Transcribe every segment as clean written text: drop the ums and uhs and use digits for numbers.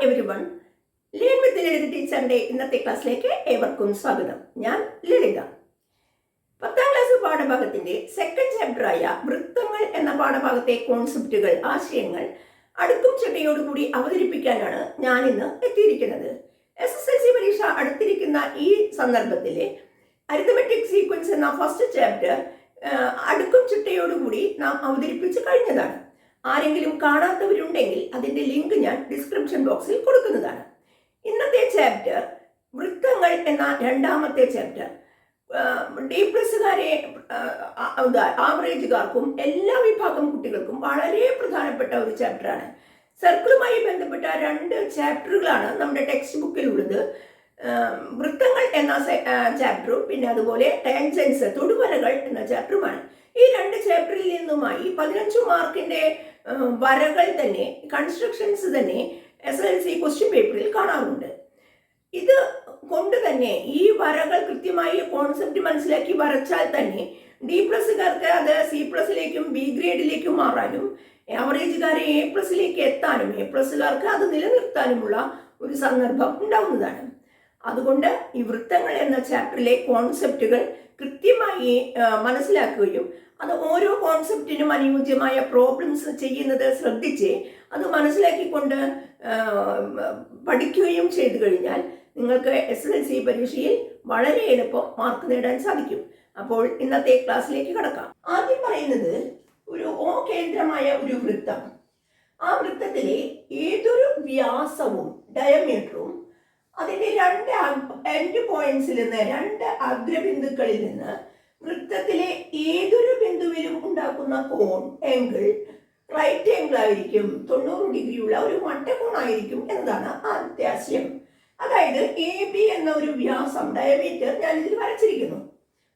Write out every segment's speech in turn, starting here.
Every one, learn with ലളിത ടീച്ചറിന്റെ ഇന്നത്തെ ക്ലാസ്സിലേക്ക് ഏവർക്കും സ്വാഗതം. ഞാൻ ലളിത. 10ാം ക്ലാസ് പാഠഭാഗത്തിന്റെ സെക്കൻഡ് ചാപ്റ്ററായ വൃത്തങ്ങൾ എന്ന പാഠഭാഗത്തെ കോൺസെപ്റ്റുകൾ, ആശയങ്ങൾ അടുക്കും ചിട്ടയോടുകൂടി അവതരിപ്പിക്കാനാണ് ഞാൻ ഇന്ന് എത്തിയിരിക്കുന്നത്. SSLC പരീക്ഷ അടുത്തിരിക്കുന്ന ഈ സന്ദർഭത്തിലെ അരിത്തമെറ്റിക് സീക്വൻസ് എന്ന ഫസ്റ്റ് ചാപ്റ്റർ അടുക്കും ചിട്ടയോടുകൂടി നാം അവതരിപ്പിച്ച് കഴിഞ്ഞതാണ്. ആരെങ്കിലും കാണാത്തവരുണ്ടെങ്കിൽ അതിൻ്റെ ലിങ്ക് ഞാൻ ഡിസ്ക്രിപ്ഷൻ ബോക്സിൽ കൊടുക്കുന്നതാണ്. ഇന്നത്തെ ചാപ്റ്റർ വൃത്തങ്ങൾ എന്ന രണ്ടാമത്തെ ചാപ്റ്റർ D+കാരെ ആവറേജുകാർക്കും എല്ലാ വിഭാഗം കുട്ടികൾക്കും വളരെ പ്രധാനപ്പെട്ട ഒരു ചാപ്റ്ററാണ്. സർക്കിളുമായി ബന്ധപ്പെട്ട 2 ചാപ്റ്ററുകളാണ് നമ്മുടെ ടെക്സ്റ്റ് ബുക്കിലുള്ളത്. വൃത്തങ്ങൾ എന്ന ചാപ്റ്ററും പിന്നെ അതുപോലെ ടാൻജൻസ്, തൊടുവരകൾ എന്ന ചാപ്റ്ററുമാണ്. ഈ 2 ചാപ്റ്ററിൽ നിന്നുമായി 15 മാർക്കിന്റെ വരകൾ തന്നെ, കൺസ്ട്രക്ഷൻസ് തന്നെ SSLC ക്വസ്റ്റ്യൻ പേപ്പറിൽ കാണാറുണ്ട്. ഇത് കൊണ്ട് തന്നെ ഈ വരകൾ കൃത്യമായി കോൺസെപ്റ്റ് മനസ്സിലാക്കി വരച്ചാൽ തന്നെ D+കാർക്ക് അത് C+ലേക്കും B ഗ്രേഡിലേക്കും മാറാനും ആവറേജുകാരെ A+ലേക്ക് എത്താനും A+കാർക്ക് അത് നിലനിർത്താനുമുള്ള ഒരു സന്ദർഭം ഉണ്ടാവുന്നതാണ്. അതുകൊണ്ട് ഈ വൃത്തങ്ങൾ എന്ന ചാപ്റ്ററിലെ കോൺസെപ്റ്റുകൾ കൃത്യമായി മനസ്സിലാക്കുകയും അത് ഓരോ കോൺസെപ്റ്റിനും അനുയോജ്യമായ പ്രോബ്ലംസ് ചെയ്യുന്നത് ശ്രദ്ധിച്ച് അത് മനസ്സിലാക്കിക്കൊണ്ട് പഠിക്കുകയും ചെയ്തു കഴിഞ്ഞാൽ നിങ്ങൾക്ക് SSLC പരീക്ഷയിൽ വളരെ എളുപ്പം മാർക്ക് നേടാൻ സാധിക്കും. അപ്പോൾ ഇന്നത്തെ ക്ലാസ്സിലേക്ക് കടക്കാം. ആദ്യം പറയുന്നത് ഒരു O കേന്ദ്രമായ ഒരു വൃത്തം. ആ വൃത്തത്തിലെ ഏതൊരു വ്യാസവും ഡയമീറ്ററും അതിൻ്റെ 2 എൻഡ് പോയിന്റ്സിൽ നിന്ന്, 2 അഗ്രബിന്ദുക്കളിൽ നിന്ന് വൃത്തത്തിലെ ഏതൊരു ബിന്ദുവിലും ഉണ്ടാക്കുന്ന കോൺ, ആംഗിൾ റൈറ്റ് ആംഗിൾ ആയിരിക്കും, 90 ഡിഗ്രിയുള്ള ഒരു മട്ടകോണായിരിക്കും എന്നതാണ് ആദ്യത്തെ ആശയം. അതായത് AB എന്ന ഒരു വ്യാസം, ഡയമീറ്റർ ഞാൻ ഇതിൽ വരച്ചിരിക്കുന്നു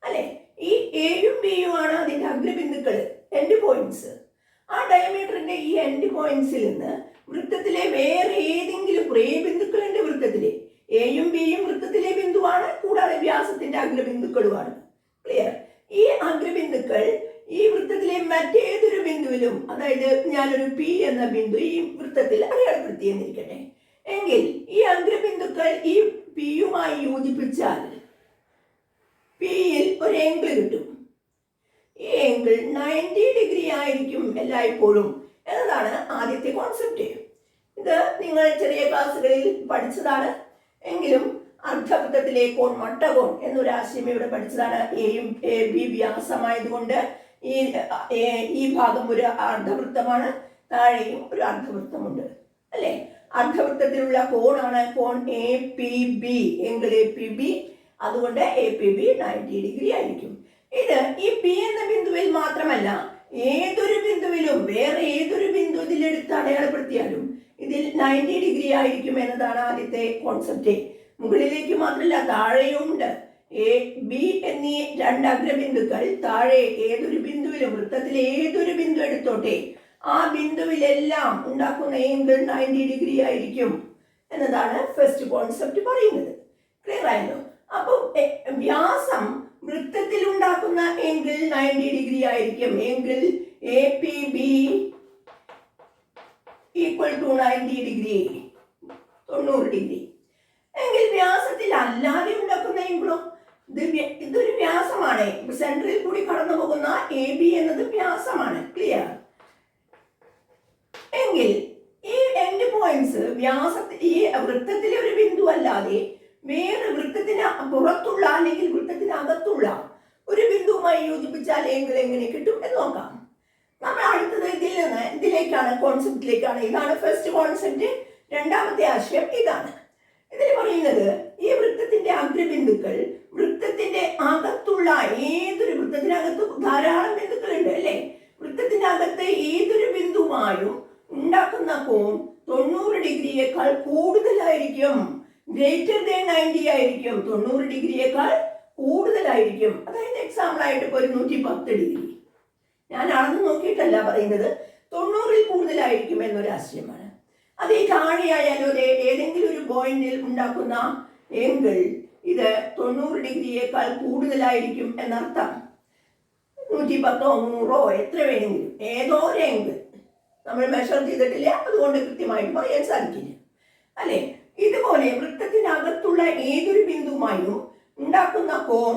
അല്ലെ. ഈ എയും ബിയും ആണ് അതിൻ്റെ അഗ്രബിന്ദുക്കൾ, എൻഡ് പോയിന്റ്സ്. ആ ഡയമീറ്ററിന്റെ ഈ എൻഡ് പോയിന്റ്സിൽ നിന്ന് വൃത്തത്തിലെ വേറെ ഏതെങ്കിലും ബിന്ദുക്കളുണ്ട് വൃത്തത്തിലെ. എയും ബിയും വൃത്തത്തിലെ ബിന്ദുവാണ്, കൂടാതെ വ്യാസത്തിന്റെ അഗ്രബിന്ദുക്കളുമാണ്. ക്ലിയർ? ഈ അഗ്രബിന്ദുക്കൾ ഈ വൃത്തത്തിലെ മറ്റേതൊരു ബിന്ദുവിലും, അതായത് ഞാനൊരു P എന്ന ബിന്ദു ഈ വൃത്തത്തിൽ അടയാളപ്പെടുത്തി എന്നിരിക്കട്ടെ എങ്കിൽ ഈ അഗ്രബിന്ദുക്കൾ ഈ പിയുമായി യോജിപ്പിച്ചാൽ പിയിൽ ഒരു ആംഗിൾ കിട്ടും. ഈ ആംഗിൾ 90 ഡിഗ്രി ആയിരിക്കും എല്ലായ്പ്പോഴും എന്നതാണ് ആദ്യത്തെ കോൺസെപ്റ്റ്. ഇത് നിങ്ങൾ ചെറിയ ക്ലാസ്സുകളിൽ പഠിച്ചതാണ്. എങ്കിലും അർദ്ധവൃത്തത്തിലെ കോൺ, മട്ടകോൺ എന്നൊരു ആശയം ഇവിടെ പഠിച്ചതാണ്. എയും AB വ്യാസമായതുകൊണ്ട് ഈ ഭാഗം ഒരു അർദ്ധവൃത്തമാണ്, താഴെയും ഒരു അർദ്ധവൃത്തമുണ്ട് അല്ലെ. അർദ്ധവൃത്തത്തിലുള്ള കോണാണ് കോൺ APB, ആംഗിൾ APB. അതുകൊണ്ട് APB 90 ഡിഗ്രി ആയിരിക്കും. ഇത് ഈ P എന്ന ബിന്ദുവിൽ മാത്രമല്ല, ഏതൊരു ബിന്ദുവിലും, വേറെ ഏതൊരു ബിന്ദു ഇതിലെടുത്ത് അടയാളപ്പെടുത്തിയാലും ഇതിൽ 90 ഡിഗ്രി ആയിരിക്കും എന്നതാണ് ആദ്യത്തെ കോൺസെപ്റ്റ്. മുകളിലേക്ക് മാത്രമല്ല, താഴെയും ഉണ്ട്. AB എന്നീ 2 അഗ്രബിന്ദുക്കൾ താഴെ ഏതൊരു ബിന്ദുവിലും, വൃത്തത്തിലെ ഏതൊരു ബിന്ദു എടുത്തോട്ടെ, ആ ബിന്ദുവിലെല്ലാം ഉണ്ടാക്കുന്ന ആംഗിൾ 90 ഡിഗ്രി ആയിരിക്കും എന്നതാണ് ഫസ്റ്റ് കോൺസെപ്റ്റ് പറയുന്നത്. ക്ലിയർ ആയല്ലോ? അപ്പം വ്യാസം വൃത്തത്തിൽ ഉണ്ടാക്കുന്ന ആംഗിൾ 90 ഡിഗ്രി ആയിരിക്കും. Angle APB equal to 90 degree, 90 degree. എങ്കിൽ വ്യാസത്തിൽ അല്ലാതെ ഉണ്ടാക്കുന്ന ആംഗിളോ, ഇതൊരു വ്യാസമാണ്. സെൻട്രൽ കൂടി കടന്നു പോകുന്ന AB എന്നത് വ്യാസമാണ്. ക്ലിയർ? എങ്കിൽ ഈ എൻഡ് പോയിന്റ്സ് വ്യാസത്തിൽ, ഈ വൃത്തത്തിലെ ഒരു ബിന്ദു അല്ലാതെ വേറെ വൃത്തത്തിന് പുറത്തുള്ള അല്ലെങ്കിൽ വൃത്തത്തിനകത്തുള്ള ഒരു ബിന്ദുവുമായി യോജിപ്പിച്ചാൽ ആംഗിൾ എങ്ങനെ കിട്ടും എന്ന് നോക്കാം. നമ്മൾ അടുത്തത് ഇതിലേക്കാണ്, കോൺസെപ്റ്റിലേക്കാണ്. ഇതാണ് ഫസ്റ്റ് കോൺസെപ്റ്റ്. രണ്ടാമത്തെ ആശയം ഇതാണ്. ഇതിൽ പറയുന്നത് ഈ വൃത്തത്തിന്റെ അഗ്രബിന്ദുക്കൾ വൃത്തത്തിന്റെ അകത്തുള്ള ഏതൊരു, വൃത്തത്തിനകത്ത് ധാരാളം ബിന്ദുക്കളുണ്ട് അല്ലെ. വൃത്തത്തിന്റെ അകത്ത് ഏതൊരു ബിന്ദുവായും ഉണ്ടാക്കുന്ന കോൺ 90 ഡിഗ്രിയേക്കാൾ കൂടുതലായിരിക്കും. ഗ്രേറ്റർ ദാൻ 90 ആയിരിക്കും, 90 ഡിഗ്രിയേക്കാൾ കൂടുതലായിരിക്കും. അതായത് എക്സാമ്പിൾ ആയിട്ട് ഇപ്പോൾ 110 ഡിഗ്രി ഞാൻ അളന്ന് നോക്കിയിട്ടല്ല പറയുന്നത്, 90ൽ കൂടുതലായിരിക്കും എന്നൊരു ആശയമാണ്. അത് ഈ താഴെയായാലും ഏതെങ്കിലും ഒരു പോയിന്റിൽ ഉണ്ടാക്കുന്ന ആംഗിൾ ഇത് 90 ഡിഗ്രിയേക്കാൾ കൂടുതലായിരിക്കും എന്നർത്ഥം. 110 100 എത്ര വേണമെങ്കിലും, ഏതോ ഒരു ആംഗിൾ നമ്മൾ മെഷർ ചെയ്തിട്ടില്ല, അതുകൊണ്ട് കൃത്യമായിട്ട് പറയാൻ സാധിക്കില്ല. അല്ലെ? ഇതുപോലെ വൃത്തത്തിനകത്തുള്ള ഏതൊരു ബിന്ദുവുമായും ഉണ്ടാക്കുന്ന കോൺ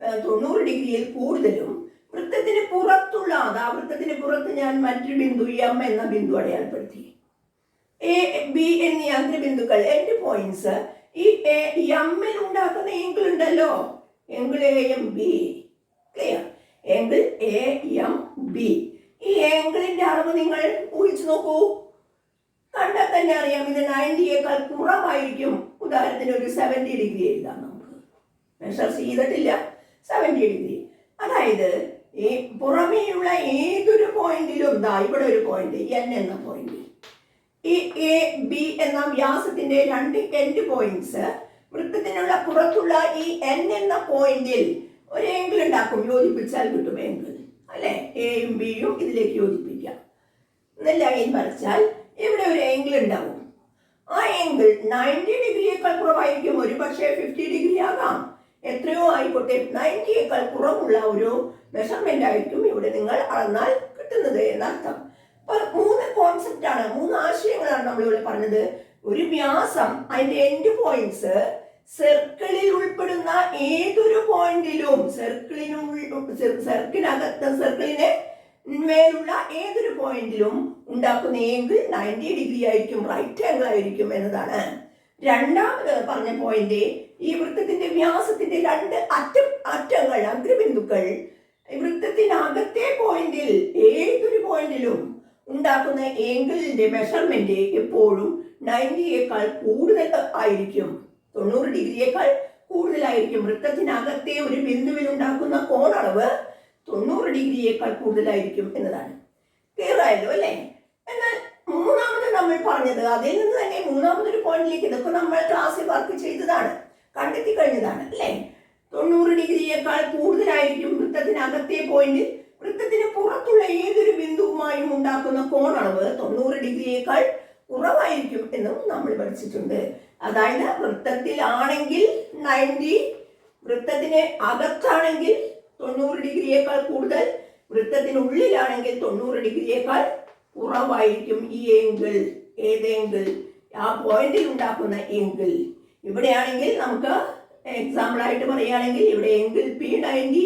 90 ഡിഗ്രിയിൽ കൂടുതലും വൃത്തത്തിന് പുറത്തുള്ള വൃത്തത്തിന് പുറത്ത് ഞാൻ മറ്റൊരു ബിന്ദു എം എന്ന ബിന്ദു അടയാളപ്പെടുത്തി. എ ബി എന്നീ അഗ്രബിന്ദുക്കൾ എൻഡ് പോയിന്റ്സ് ഈ എമ്മിൽ ഉണ്ടാക്കുന്ന ഏങ്കിൾ ഉണ്ടല്ലോ, angle A M B. Clear? Angle A M B. ഈ ഏങ്കിളിന്റെ അളവ് നിങ്ങൾ ഊഹിച്ചു നോക്കൂ. കണ്ടാൽ തന്നെ അറിയാം ഇത് 90യേക്കാൾ കുറവായിരിക്കും. ഉദാഹരണത്തിന് ഒരു 70 ഡിഗ്രി എഴുതാം. നമുക്ക് മെഷർ ചെയ്തിട്ടില്ല, 70 ഡിഗ്രി. അതായത് ഈ പുറമേയുള്ള ഏതൊരു പോയിന്റിലും ഇവിടെ ഒരു പോയിന്റ് എൻ എന്ന പോയിന്റ്, ഈ എ ബി എന്ന വ്യാസത്തിന്റെ രണ്ട് എൻഡ് പോയിന്റ്സ് വൃത്തത്തിനുള്ള പുറത്തുള്ള ഈ എൻ എന്ന പോയിന്റിൽ ഒരു ഏങ്കിൾ ഉണ്ടാക്കും. യോജിപ്പിച്ചാൽ കിട്ടും ഏങ്കിൾ, അല്ലെ? എയും ബിയും ഇതിലേക്ക് യോജിപ്പിക്കാം. ലൈൻ വരച്ചാൽ ഇവിടെ ഒരു ഏങ്കിൾ ഉണ്ടാവും. ആ ഏങ്കിൾ 90 ഡിഗ്രിയേക്കാൾ കുറവായിരിക്കും. ഒരു പക്ഷേ 50 ഡിഗ്രി ആകാം, എത്രയോ ആയിക്കോട്ടെ. 90യേക്കാൾ കുറവുള്ള ഒരു മെഷർമെന്റ് ആയിരിക്കും ഇവിടെ നിങ്ങൾ അളന്നാൽ കിട്ടുന്നത് എന്നർത്ഥം. അപ്പൊ 3 കോൺസെപ്റ്റാണ്, 3 ആശയങ്ങളാണ് നമ്മളിവിടെ പറഞ്ഞത്. ഒരു വ്യാസം, അതിന്റെ എൻഡ് പോയിന്റ്സ് സർക്കിളിൽ ഉൾപ്പെടുന്ന ഏതൊരു പോയിന്റിലും, സർക്കിളിന് മേലുള്ള ഏതൊരു പോയിന്റിലും ഉണ്ടാക്കുന്ന ഏങ്കിൾ 90 ഡിഗ്രി ആയിരിക്കും, റൈറ്റ് ആംഗിൾ ആയിരിക്കും എന്നതാണ്. രണ്ടാമത് പറഞ്ഞ പോയിന്റ്, ഈ വൃത്തത്തിന്റെ വ്യാസത്തിന്റെ 2 അറ്റങ്ങൾ അഗ്രബിന്ദുക്കൾ വൃത്തത്തിനകത്തെ പോയിന്റിൽ ഏതൊരു പോയിന്റിലും ഉണ്ടാക്കുന്ന ഏങ്കിളിന്റെ മെഷർമെന്റ് എപ്പോഴും 90യേക്കാൾ കൂടുതൽ ആയിരിക്കും, 90 ഡിഗ്രിയേക്കാൾ കൂടുതലായിരിക്കും. വൃത്തത്തിനകത്തെ ഒരു ബിന്ദുവിൽ ഉണ്ടാക്കുന്ന കോണളവ് 90 ഡിഗ്രിയേക്കാൾ കൂടുതലായിരിക്കും എന്നതാണ്. ക്ലിയർ ആയല്ലോ അല്ലേ? എന്നാൽ മൂന്നാമത് നമ്മൾ പറഞ്ഞത്, അതിൽ നിന്ന് തന്നെ മൂന്നാമതൊരു പോയിന്റിലേക്ക്, ഇതൊക്കെ നമ്മൾ ക്ലാസ്സിൽ വർക്ക് ചെയ്തതാണ്, കണ്ടെത്തി കഴിഞ്ഞതാണ് അല്ലേ? 90 ഡിഗ്രിയേക്കാൾ കൂടുതലായിരിക്കും വൃത്തത്തിനകത്തെ പോയിന്റ്. വൃത്തത്തിന് പുറത്തുള്ള ഏതൊരു ബിന്ദുവുമായും ഉണ്ടാക്കുന്ന കോണളവ് 90 ഡിഗ്രിയേക്കാൾ കുറവായിരിക്കും എന്നും നമ്മൾ പഠിച്ചിട്ടുണ്ട്. അതായത് വൃത്തത്തിലാണെങ്കിൽ 90, വൃത്തത്തിന് അകത്താണെങ്കിൽ 90 ഡിഗ്രിയേക്കാൾ കൂടുതൽ, വൃത്തത്തിനുള്ളിലാണെങ്കിൽ 90 ഡിഗ്രിയേക്കാൾ കുറവായിരിക്കും ഈ ഏങ്കിൾ. ഏതെങ്കിൾ? ആ പോയിന്റിൽ ഉണ്ടാക്കുന്ന ഏങ്കിൾ. ഇവിടെയാണെങ്കിൽ നമുക്ക് എക്സാമ്പിൾ ആയിട്ട് പറയുകയാണെങ്കിൽ ഇവിടെ ഏങ്കിൾ പി 90,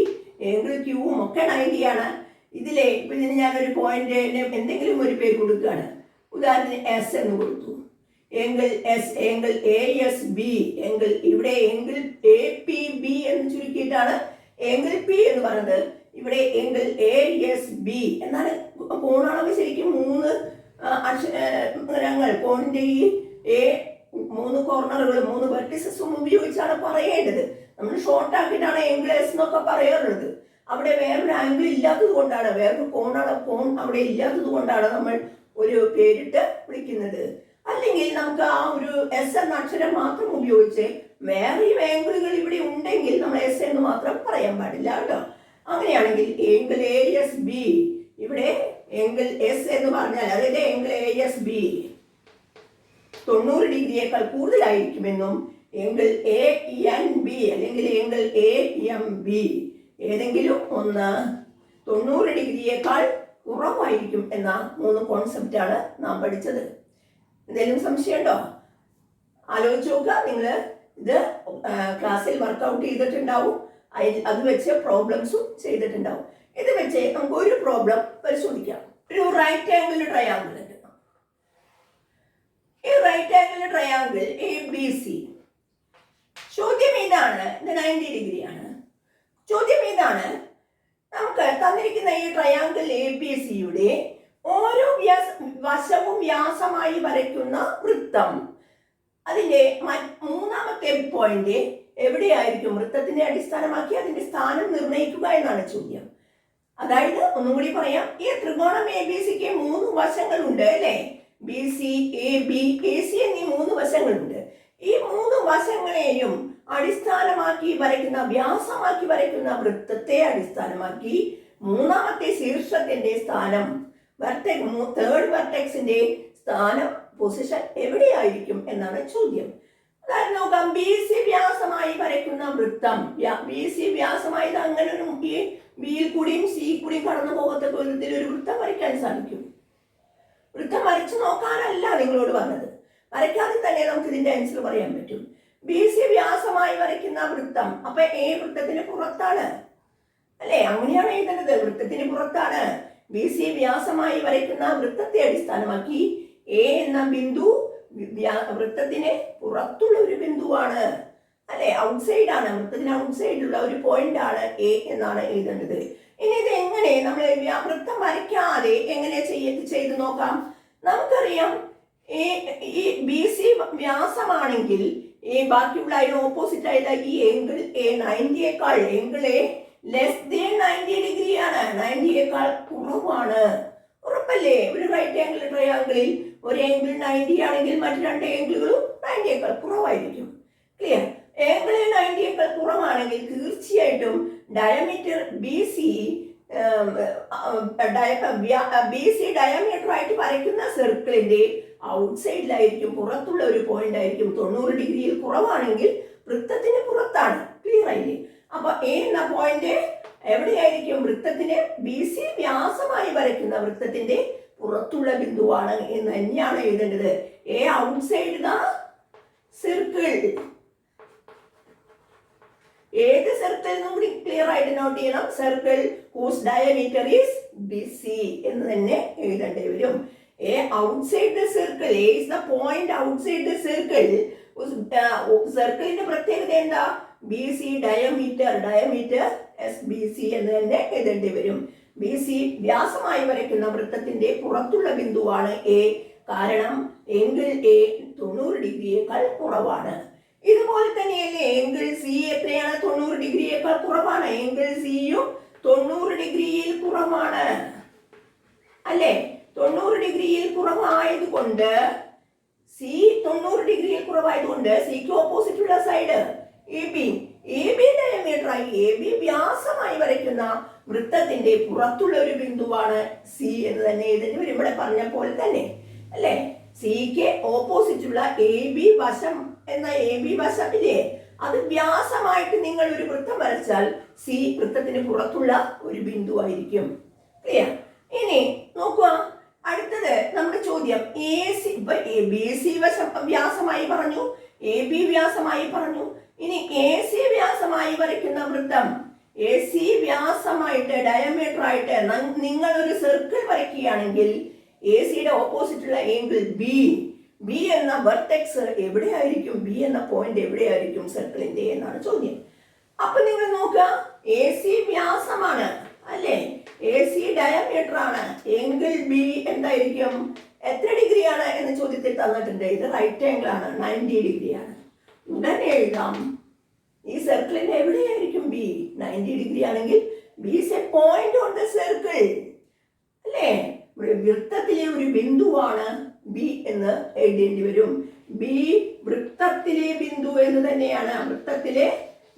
ഏങ്കിൾ ക്യൂവും ഒക്കെ 90 ആണ്. ഇതിലെ ഇപ്പം ഇതിന് ഞാനൊരു പോയിന്റിന് എന്തെങ്കിലും ഒരു പേര് കൊടുക്കുകയാണ്. ഉദാഹരണത്തിന് എസ് എന്ന് കൊടുത്തു. ഏങ്കിൾ എസ്, ഏങ്കിൾ എ എസ് ബി, ഏങ്കിൾ ഇവിടെ ഏങ്കിൾ എ പി ബി എന്ന് ചുരുക്കിയിട്ടാണ് ഏങ്കിൾ പി എന്ന് പറയുന്നത്. ഇവിടെ ഏങ്കിൾ എ എസ് ബി എന്നാണ് കോണളവ്. ശരിക്കും 3 അക്ഷരങ്ങൾ കോണിന്റെ ഈ 3 കോർണറുകൾ 3 വെർട്ടിസസും ഉപയോഗിച്ചാണ് പറയേണ്ടത്. നമ്മൾ ഷോർട്ട് ആക്കിയിട്ടാണ് ഏങ്കിൾ എസ് എന്നൊക്കെ പറയാറുള്ളത്. അവിടെ വേറൊരു ആംഗിൾ ഇല്ലാത്തത് കൊണ്ടാണ്, വേറൊരു കോൺ അവിടെ ഇല്ലാത്തത് കൊണ്ടാണ് നമ്മൾ ഒരു പേരിട്ട് വിളിക്കുന്നത്. അല്ലെങ്കിൽ നമുക്ക് ആ ഒരു എസ് എന്ന അക്ഷരം മാത്രം ഉപയോഗിച്ച് വേറെ ആംഗിളുകൾ ഇവിടെ ഉണ്ടെങ്കിൽ നമ്മൾ എസ് എന്ന് മാത്രം പറയാൻ പാടില്ല കേട്ടോ. അങ്ങനെയാണെങ്കിൽ ഏങ്കിൾ എ എസ് ബി, ഇവിടെ ഏങ്കിൾ എസ് എന്ന് പറഞ്ഞാൽ അതായത് ഏങ്കിൾ എ എസ് ബി 90 ഡിഗ്രിയേക്കാൾ കൂടുതലായിരിക്കുമെന്നും ഏങ്കിൾ എ എൻ ബി അല്ലെങ്കിൽ ഏങ്കിൾ എ എം ബി ഏതെങ്കിലും ഒന്ന് 90 ഡിഗ്രിയേക്കാൾ കുറവായിരിക്കും എന്ന 3 കോൺസെപ്റ്റാണ് നാം പഠിച്ചത്. എന്തെങ്കിലും സംശയമുണ്ടോ? ആലോചിച്ച് നോക്കുക. നിങ്ങൾ ഇത് ക്ലാസ്സിൽ വർക്കൗട്ട് ചെയ്തിട്ടുണ്ടാവും, അത് വെച്ച് പ്രോബ്ലംസും ചെയ്തിട്ടുണ്ടാവും. ഇത് വെച്ച് നമുക്ക് ഒരു പ്രോബ്ലം പരിശോധിക്കാം. ഒരു റൈറ്റ് ആംഗിൾ ട്രയാങ്കിൾ ഉണ്ട്. ഈ right angle triangle A B C. ചോദ്യം ഇതാണ്, ഇത് 90 ഡിഗ്രിയാണ്. ചോദ്യം ഇതാണ്, നമുക്ക് തന്നിരിക്കുന്ന ഈ ട്രയാങ്കിൾ എ ബി സിയുടെ ഓരോ വശവും വ്യാസമായി വരയ്ക്കുന്ന വൃത്തം, അതിന്റെ മൂന്നാമത്തെ പോയിന്റ് എവിടെയായിരിക്കും? വൃത്തത്തിനെ അടിസ്ഥാനമാക്കി അതിന്റെ സ്ഥാനം നിർണ്ണയിക്കുക എന്നാണ് ചോദ്യം. അതായത് ഒന്നും കൂടി പറയാം, ഈ ത്രികോണം എ ബി സിക്ക് 3 വശങ്ങളുണ്ട് അല്ലെ? B C, A B, A C എന്നീ 3 വശങ്ങളുണ്ട്. ഈ 3 വശങ്ങളെയും അടിസ്ഥാനമാക്കി വരയ്ക്കുന്ന, വ്യാസമാക്കി വരയ്ക്കുന്ന വൃത്തത്തെ അടിസ്ഥാനമാക്കി മൂന്നാമത്തെ ശീർഷത്തിന്റെ സ്ഥാനം, തേർഡ് വെർട്ടെക്സിന്റെ സ്ഥാനം, പൊസിഷൻ എവിടെയായിരിക്കും എന്നാണ് ചോദ്യം. അതായത് നോക്കാം, ബി സി വ്യാസമായി വരയ്ക്കുന്ന വൃത്തം, ബി സി വ്യാസമായി അങ്ങനെ ഒരു ബിയിൽ കൂടിയും സി കൂടിയും കടന്നു പോകത്തക്ക വിധത്തിൽ ഒരു വൃത്തം വരയ്ക്കാൻ സാധിക്കും. വൃത്തം വരച്ചു നോക്കാനല്ല നിങ്ങളോട് പറഞ്ഞത്, വരയ്ക്കാതെ തന്നെ നമുക്ക് ഇതിന്റെ ആൻസർ പറയാൻ പറ്റും. ബി സി വ്യാസമായി വരയ്ക്കുന്ന വൃത്തം, അപ്പൊ എ വൃത്തത്തിന് പുറത്താണ് അല്ലെ, അങ്ങനെയാണ് എഴുതേണ്ടത്. വൃത്തത്തിന് പുറത്താണ്. ബി സി വ്യാസമായി വരയ്ക്കുന്ന വൃത്തത്തെ അടിസ്ഥാനമാക്കി എ എന്ന ബിന്ദു വൃത്തത്തിന് പുറത്തുള്ള ഒരു ബിന്ദുവാണ് അല്ലെ, ഔട്ട്സൈഡ് ആണ്, വൃത്തത്തിന് ഔട്ട്സൈഡിലുള്ള ഒരു പോയിന്റ് ആണ് എ എന്നാണ് എഴുതേണ്ടത്. ഇനി ഇത് എങ്ങനെ നമ്മൾ വൃത്തം വരയ്ക്കാതെ എങ്ങനെ ചെയ്ത് നോക്കാം. നമുക്കറിയാം ഈ ബി സി വ്യാസമാണെങ്കിൽ ഈ ബാക്കിയുള്ള അതിന് ഓപ്പോസിറ്റ് ആയിട്ടുള്ള ഈ എങ്കിൾ എ 90യേക്കാൾ എങ്കിൾ എ ലെസ് ദാൻ 90 ഡിഗ്രിയാണ്, 90യേക്കാൾ കുറവാണ്. ഉറപ്പല്ലേ? ഒരു റൈറ്റ് ആംഗിൾ ട്രയാംഗിളിൽ ഒരു ആംഗിൾ 90 ആണെങ്കിൽ മറ്റു രണ്ട് ആംഗിളുകളും 90യേക്കാൾ കുറവായിരിക്കും. ക്ലിയർ? ആംഗിൾ 90യേക്കാൾ കുറവാണെങ്കിൽ തീർച്ചയായിട്ടും ഡയമീറ്റർ ബി സി ഡയമീറ്റർ ആയിട്ട് വരയ്ക്കുന്ന സർക്കിളിന്റെ ഔട്ട്സൈഡിലായിരിക്കും, പുറത്തുള്ള ഒരു പോയിന്റ് ആയിരിക്കും. 90 ഡിഗ്രിയിൽ കുറവാണെങ്കിൽ വൃത്തത്തിന് പുറത്താണ്. ക്ലിയർ ആയില്ലേ? അപ്പൊ എ എന്ന പോയിന്റ് എവിടെയായിരിക്കും? വൃത്തത്തിന് ബി സി വ്യാസമായി വരയ്ക്കുന്ന വൃത്തത്തിന്റെ പുറത്തുള്ള ബിന്ദുവാണ് എന്ന് തന്നെയാണ് എഴുതേണ്ടത്. A outside the circle. ഏത് സർക്കിൾ എന്നും കൂടി ക്ലിയർ ആയിട്ട് നോട്ട് ചെയ്യണം. Circle whose diameter is B C എന്ന് തന്നെ എഴുതേണ്ടി വരും. A outside the circle, A is the point outside the circle. സർക്കിളിന്റെ പ്രത്യേകത എന്താ? B C diameter S B C എന്ന് തന്നെ എഴുതേണ്ടി വരും. ബി സി വ്യാസമായി വരയ്ക്കുന്ന വൃത്തത്തിന്റെ പുറത്തുള്ള ബിന്ദുവാണ് എ. കാരണം എങ്കിൾ എ 90 ഡിഗ്രിയേക്കാൾ കുറവാണ്. ഇതുപോലെ തന്നെയല്ലേ എങ്കിൾ സി എത്രയാണ്? 90 ഡിഗ്രിയേക്കാൾ കുറവാണ്. എങ്കിൾ സിയും 90 ഡിഗ്രിയിൽ കുറവാണ് അല്ലേ? 90 ഡിഗ്രിയിൽ കുറവായതുകൊണ്ട് സിക്ക് ഓപ്പോസിറ്റ് ഉള്ള സൈഡ് എ ബി ഡയമീറ്ററായി എ ബി വ്യാസമായി വരയ്ക്കുന്ന വൃത്തത്തിന്റെ പുറത്തുള്ള ഒരു ബിന്ദുവാണ് സി എന്ന് തന്നെ ഇതിന് വരും. ഇവിടെ പറഞ്ഞ പോലെ തന്നെ അല്ലെ, സിക്ക് ഓപ്പോസിറ്റ് ഉള്ള എ ബി വശം എന്ന എ ബി വശമില്ലേ, അത് വ്യാസമായിട്ട് നിങ്ങൾ ഒരു വൃത്തം വരച്ചാൽ സി വൃത്തത്തിന് പുറത്തുള്ള ഒരു ബിന്ദു ആയിരിക്കും. ക്ലിയർ? ഇനി നോക്കുക, അടുത്തത് നമ്മുടെ ചോദ്യം. ബി സി വശം വ്യാസമായി പറഞ്ഞു, എ ബി വ്യാസമായി പറഞ്ഞു. ഇനി എ സി വ്യാസമായി വരയ്ക്കുന്ന വൃത്തം, എ സി വ്യാസമായിട്ട് ഡയമീറ്റർ ആയിട്ട് നിങ്ങൾ ഒരു സർക്കിൾ വരയ്ക്കുകയാണെങ്കിൽ എ സിയുടെ ഓപ്പോസിറ്റ് ഉള്ള ആംഗിൾ ബി എന്ന വെർട്ടെക്സ് എവിടെയായിരിക്കും? ബി എന്ന പോയിന്റ് എവിടെയായിരിക്കും സർക്കിളിന്റെ എന്നാണ് ചോദ്യം. അപ്പൊ നിങ്ങൾ നോക്കുക, എ സി വ്യാസമാണ് അല്ലേ, എ സി ഡയമീറ്റർ ആണ്, ആംഗിൾ ബി എന്തായിരിക്കും? എത്ര ഡിഗ്രിയാണ് എന്ന് ചോദ്യത്തിൽ തന്നിട്ടുണ്ട്. ഇത് റൈറ്റ് ആംഗിൾ ആണ്, 90 ഡിഗ്രിയാണ്. ഉടനെ എഴുതാം, ഈ സർക്കിളിന്റെ എവിടെയായിരിക്കും ബി? 90 ഡിഗ്രി ആണെങ്കിൽ B is A point on the circle അല്ലേ, വൃത്തത്തിലെ ഒരു ബിന്ദുവാണ് ബി എന്ന് എഴുതേണ്ടി വരും. ബി വൃത്തത്തിലെ ബിന്ദു എന്ന് തന്നെയാണ്, വൃത്തത്തിലെ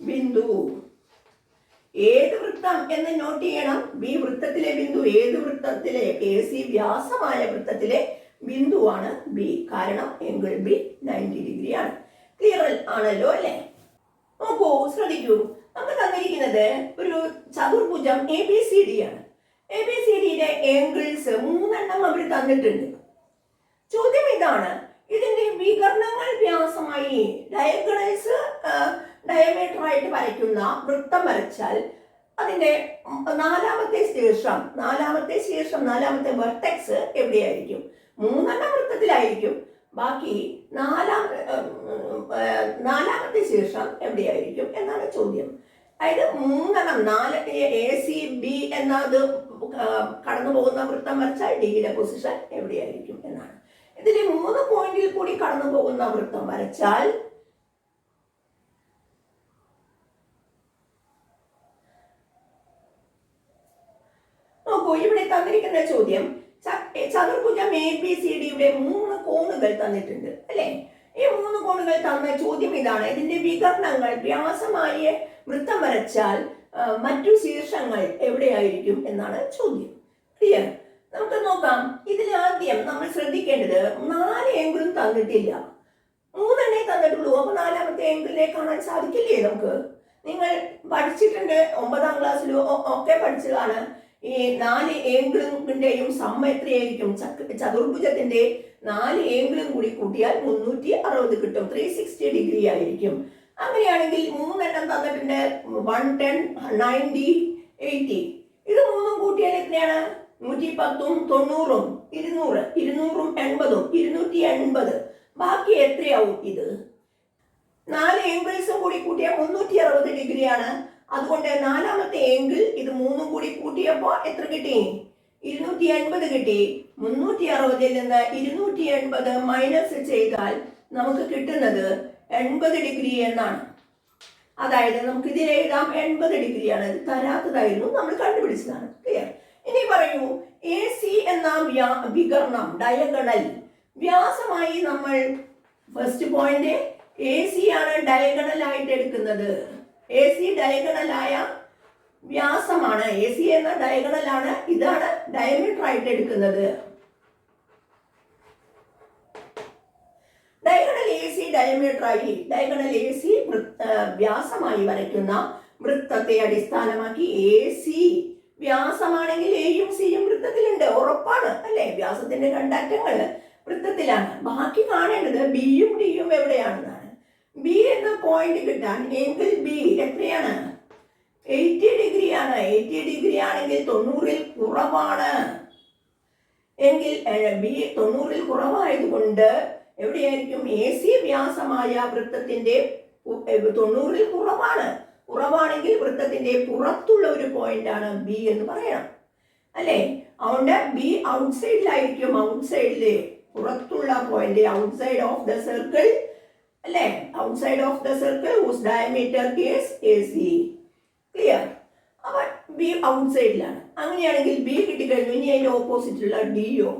ബിന്ദു. ഏത് വൃത്തം എന്ന് നോട്ട് ചെയ്യണം. ബി വൃത്തത്തിലെ ബിന്ദു. ഏത് വൃത്തത്തിലെ? എ സി വ്യാസമായ വൃത്തത്തിലെ ബിന്ദുവാണ് ബി. കാരണം ആംഗിൾ ബി 90 ഡിഗ്രിയാണ്. ക്ലിയർ ആണല്ലോ അല്ലെ? നോക്കൂ, ശ്രദ്ധിക്കൂ. നമുക്ക് തന്നിരിക്കുന്നത് ഒരു ചതുർഭുജം എ ബി സി ഡി ആണ്. എ ബി സി ഡിയുടെ ആംഗിൾസ് 3 അവർ തന്നിട്ടുണ്ട്. ചോദ്യം ഇതാണ്, ഇതിന്റെ വികർണങ്ങൾ വ്യാസമായി ഡയഗണൽസ് ഡയമീറ്റർ ആയിട്ട് വരയ്ക്കുന്ന വൃത്തം വരച്ചാൽ അതിന്റെ നാലാമത്തെ നാലാമത്തെ വെർട്ടെക്സ് എവിടെയായിരിക്കും? 3 വൃത്തത്തിലായിരിക്കും. ബാക്കി നാലാമത്തെ ശീർഷം എവിടെയായിരിക്കും എന്നാണ് ചോദ്യം. അതായത് 4 എ സി ബി എന്നത് കടന്നു പോകുന്ന വൃത്തം വരച്ചാൽ ഡിയുടെ പൊസിഷൻ എവിടെയായിരിക്കും എന്നാണ്. ഇതിൽ 3 പോയിന്റിൽ കൂടി കടന്നു പോകുന്ന വൃത്തം വരച്ചാൽ നോക്കൂ, ഇവിടെ തന്നിരിക്കുന്ന ചോദ്യം ചതുർഭുജം എ ബി സി ഡിയുടെ 3 കോണുകൾ തന്നിട്ടുണ്ട് അല്ലെ. ഈ 3 കോണുകൾ തന്ന ചോദ്യം ഇതാണ്, ഇതിന്റെ വികർണങ്ങൾ വ്യാസമായ വൃത്തം വരച്ചാൽ മറ്റു ശീർഷങ്ങൾ എവിടെയായിരിക്കും എന്നാണ് ചോദ്യം. ക്ലിയർ? നമുക്ക് നോക്കാം. ഇതിൽ ആദ്യം നമ്മൾ ശ്രദ്ധിക്കേണ്ടത് 4 ആംഗിളും തന്നിട്ടില്ല, 3 തന്നിട്ടുള്ളൂ. അപ്പൊ 4ാമത്തെ ആംഗിളിനെ കാണാൻ സാധിക്കില്ലേ നമുക്ക്? നിങ്ങൾ പഠിച്ചിട്ടുണ്ട്, 9ാം ക്ലാസ്സിലും ഒക്കെ പഠിച്ചതാണ്. ഈ 4 ഏങ്കിളിന്റെയും സമ്മ എത്രയായിരിക്കും? ചതുർഭുജത്തിന്റെ 4 ഏങ്കിളും കൂടി കൂട്ടിയാൽ 360 കിട്ടും. 360 ഡിഗ്രി ആയിരിക്കും. അങ്ങനെയാണെങ്കിൽ 3 എണ്ണം തന്നിട്ടുണ്ട്. 110, 90, 80. ഇത് 3 കൂട്ടിയാൽ എത്രയാണ്? 110ഉം 90ഉം 200, 200ഉം 80ഉം 280. ബാക്കി എത്രയാവും? ഇത് 4 ഏങ്കിൾസും കൂടി കൂട്ടിയാൽ 360 ഡിഗ്രിയാണ്. അതുകൊണ്ട് 4ാമത്തെ ഏങ്കിൾ ഇത് 3ഉം കൂടി കൂട്ടിയപ്പോൾ എത്ര കിട്ടി? 280 കിട്ടി. 360ൽ നിന്ന് 280 മൈനസ് ചെയ്താൽ നമുക്ക് കിട്ടുന്നത് 80 ഡിഗ്രി എന്നാണ്. അതായത് നമുക്ക് ഇതിൽ എഴുതാം 80 ഡിഗ്രിയാണ്. ഇത് തരാത്തതായിരുന്നു, നമ്മൾ കണ്ടുപിടിച്ചതാണ്. ക്ലിയർ? ഇനി പറയൂ, AC എന്ന വികർണം ഡയഗണൽ വ്യാസമായി നമ്മൾ ഫസ്റ്റ് പോയിന്റ് AC ആണ് ഡയഗണൽ ആയിട്ട് എടുക്കുന്നത്. AC ഡയഗണലായ വ്യാസമാണ്. AC എന്ന ഡയഗണൽ ആണ്, ഇതാണ് ഡയമീറ്റർ ആയിട്ട് എടുക്കുന്നത്. ഡയഗണൽ AC ഡയമീറ്ററായി ഡയഗണൽ AC വ്യാസമായി വരയ്ക്കുന്ന വൃത്തത്തെ അടിസ്ഥാനമാക്കി AC വ്യാസമാണെങ്കിൽ എയും സിയും വൃത്തത്തിലുണ്ട്, ഉറപ്പാണ് അല്ലെ? വ്യാസത്തിന്റെ രണ്ടറ്റങ്ങൾ വൃത്തത്തിലാണ്. ബാക്കി കാണേണ്ടത് ബിയും ഡിയും എവിടെയാണെന്നാണ്. ബി എന്ന പോയിന്റ് കിട്ടാൻ എങ്കിൽ ബി എത്രയാണ്? 80 ഡിഗ്രിയാണ്. 80 ഡിഗ്രി ആണെങ്കിൽ 90ൽ കുറവാണ്. എങ്കിൽ ബി 90ൽ കുറവായതുകൊണ്ട് എവിടെയായിരിക്കും? AC വ്യാസമായ വൃത്തത്തിന്റെ 90ൽ കുറവാണെങ്കിൽ വൃത്തത്തിന്റെ പുറത്തുള്ള ഒരു പോയിന്റ് ആണ് ബി എന്ന് പറയണം അല്ലെ? അതുകൊണ്ട് ബി ഔട്ട്സൈഡിലായിരിക്കും. ഔട്ട്സൈഡില് പുറത്തുള്ള point, outside of the circle അല്ലെ? Outside of the circle whose diameter is AC. Clear? അപ്പൊ ബി ഔട്ട്സൈഡിലാണ്. അങ്ങനെയാണെങ്കിൽ ബി കിട്ടിക്കഴിഞ്ഞു. ഇനി അതിന്റെ ഓപ്പോസിറ്റുള്ള ഡിയോ?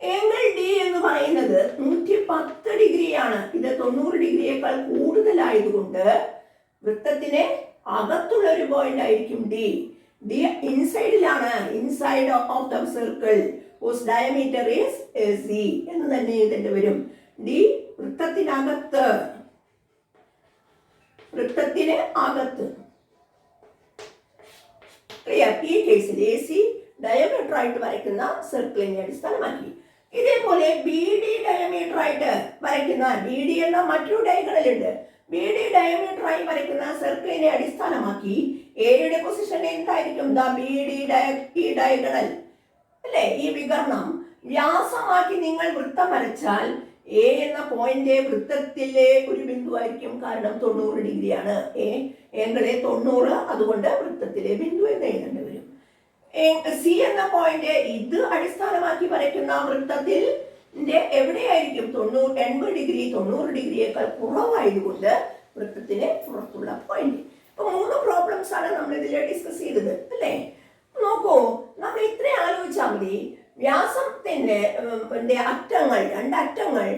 ഏങ്കിൾ ഡി എന്ന് പറയുന്നത് 110 ഡിഗ്രിയാണ്. ഇത് 90 ഡിഗ്രിയേക്കാൾ കൂടുതലായതുകൊണ്ട് വൃത്തത്തിന് അകത്തുള്ള ഒരു പോയിന്റ് ആയിരിക്കും ഡി. ഡി ഇൻസൈഡിലാണ്. Inside of the circle whose diameter is AC എന്ന് തന്നെ എഴുതേണ്ടി വരും. ഡി വൃത്തത്തിനകത്ത്. ക്ലിയർ? ഈ കേസിൽ AC ഡയമീറ്റർ ആയിട്ട് വരയ്ക്കുന്ന സർക്കിളിനെ അടിസ്ഥാനമാക്കി. ഇതേപോലെ ബി ഡി ഡയമീറ്റർ ആയിട്ട് വരയ്ക്കുന്ന BD എന്ന മറ്റൊരു ഡയഗണൽ ഉണ്ട്. BD ഡയമീറ്റർ ആയി വരയ്ക്കുന്ന സർക്കിളിനെ അടിസ്ഥാനമാക്കി എയുടെ പൊസിഷൻ എന്തായിരിക്കും? ഈ ഡയഗണൽ അല്ലെ? ഈ വികർണം വ്യാസമാക്കി നിങ്ങൾ വൃത്തം വരച്ചാൽ എ എന്ന പോയിന്റ് വൃത്തത്തിലെ ഒരു ബിന്ദുവായിരിക്കും. കാരണം 90 ഡിഗ്രിയാണ്. ഏങ്കിളെ 90, അതുകൊണ്ട് വൃത്തത്തിലെ ബിന്ദു എന്ന് എഴുതേണ്ടി വരും. സി എന്ന പോയിന്റ് ഇത് അടിസ്ഥാനമാക്കി വരയ്ക്കുന്ന വൃത്തത്തിൽ എവിടെയായിരിക്കും? 80 ഡിഗ്രി 90 ഡിഗ്രിയേക്കാൾ കുറവായതുകൊണ്ട് വൃത്തത്തിന് പുറത്തുള്ള പോയിന്റ്. ഇപ്പൊ 3 പ്രോബ്ലംസ് ആണ് നമ്മൾ ഇതിൽ ഡിസ്കസ് ചെയ്തത് അല്ലേ? നോക്കൂ, നമ്മൾ ഇത്ര ആലോചിച്ചാൽ മതി. വ്യാസത്തിന്റെ അറ്റങ്ങൾ, രണ്ടറ്റങ്ങൾ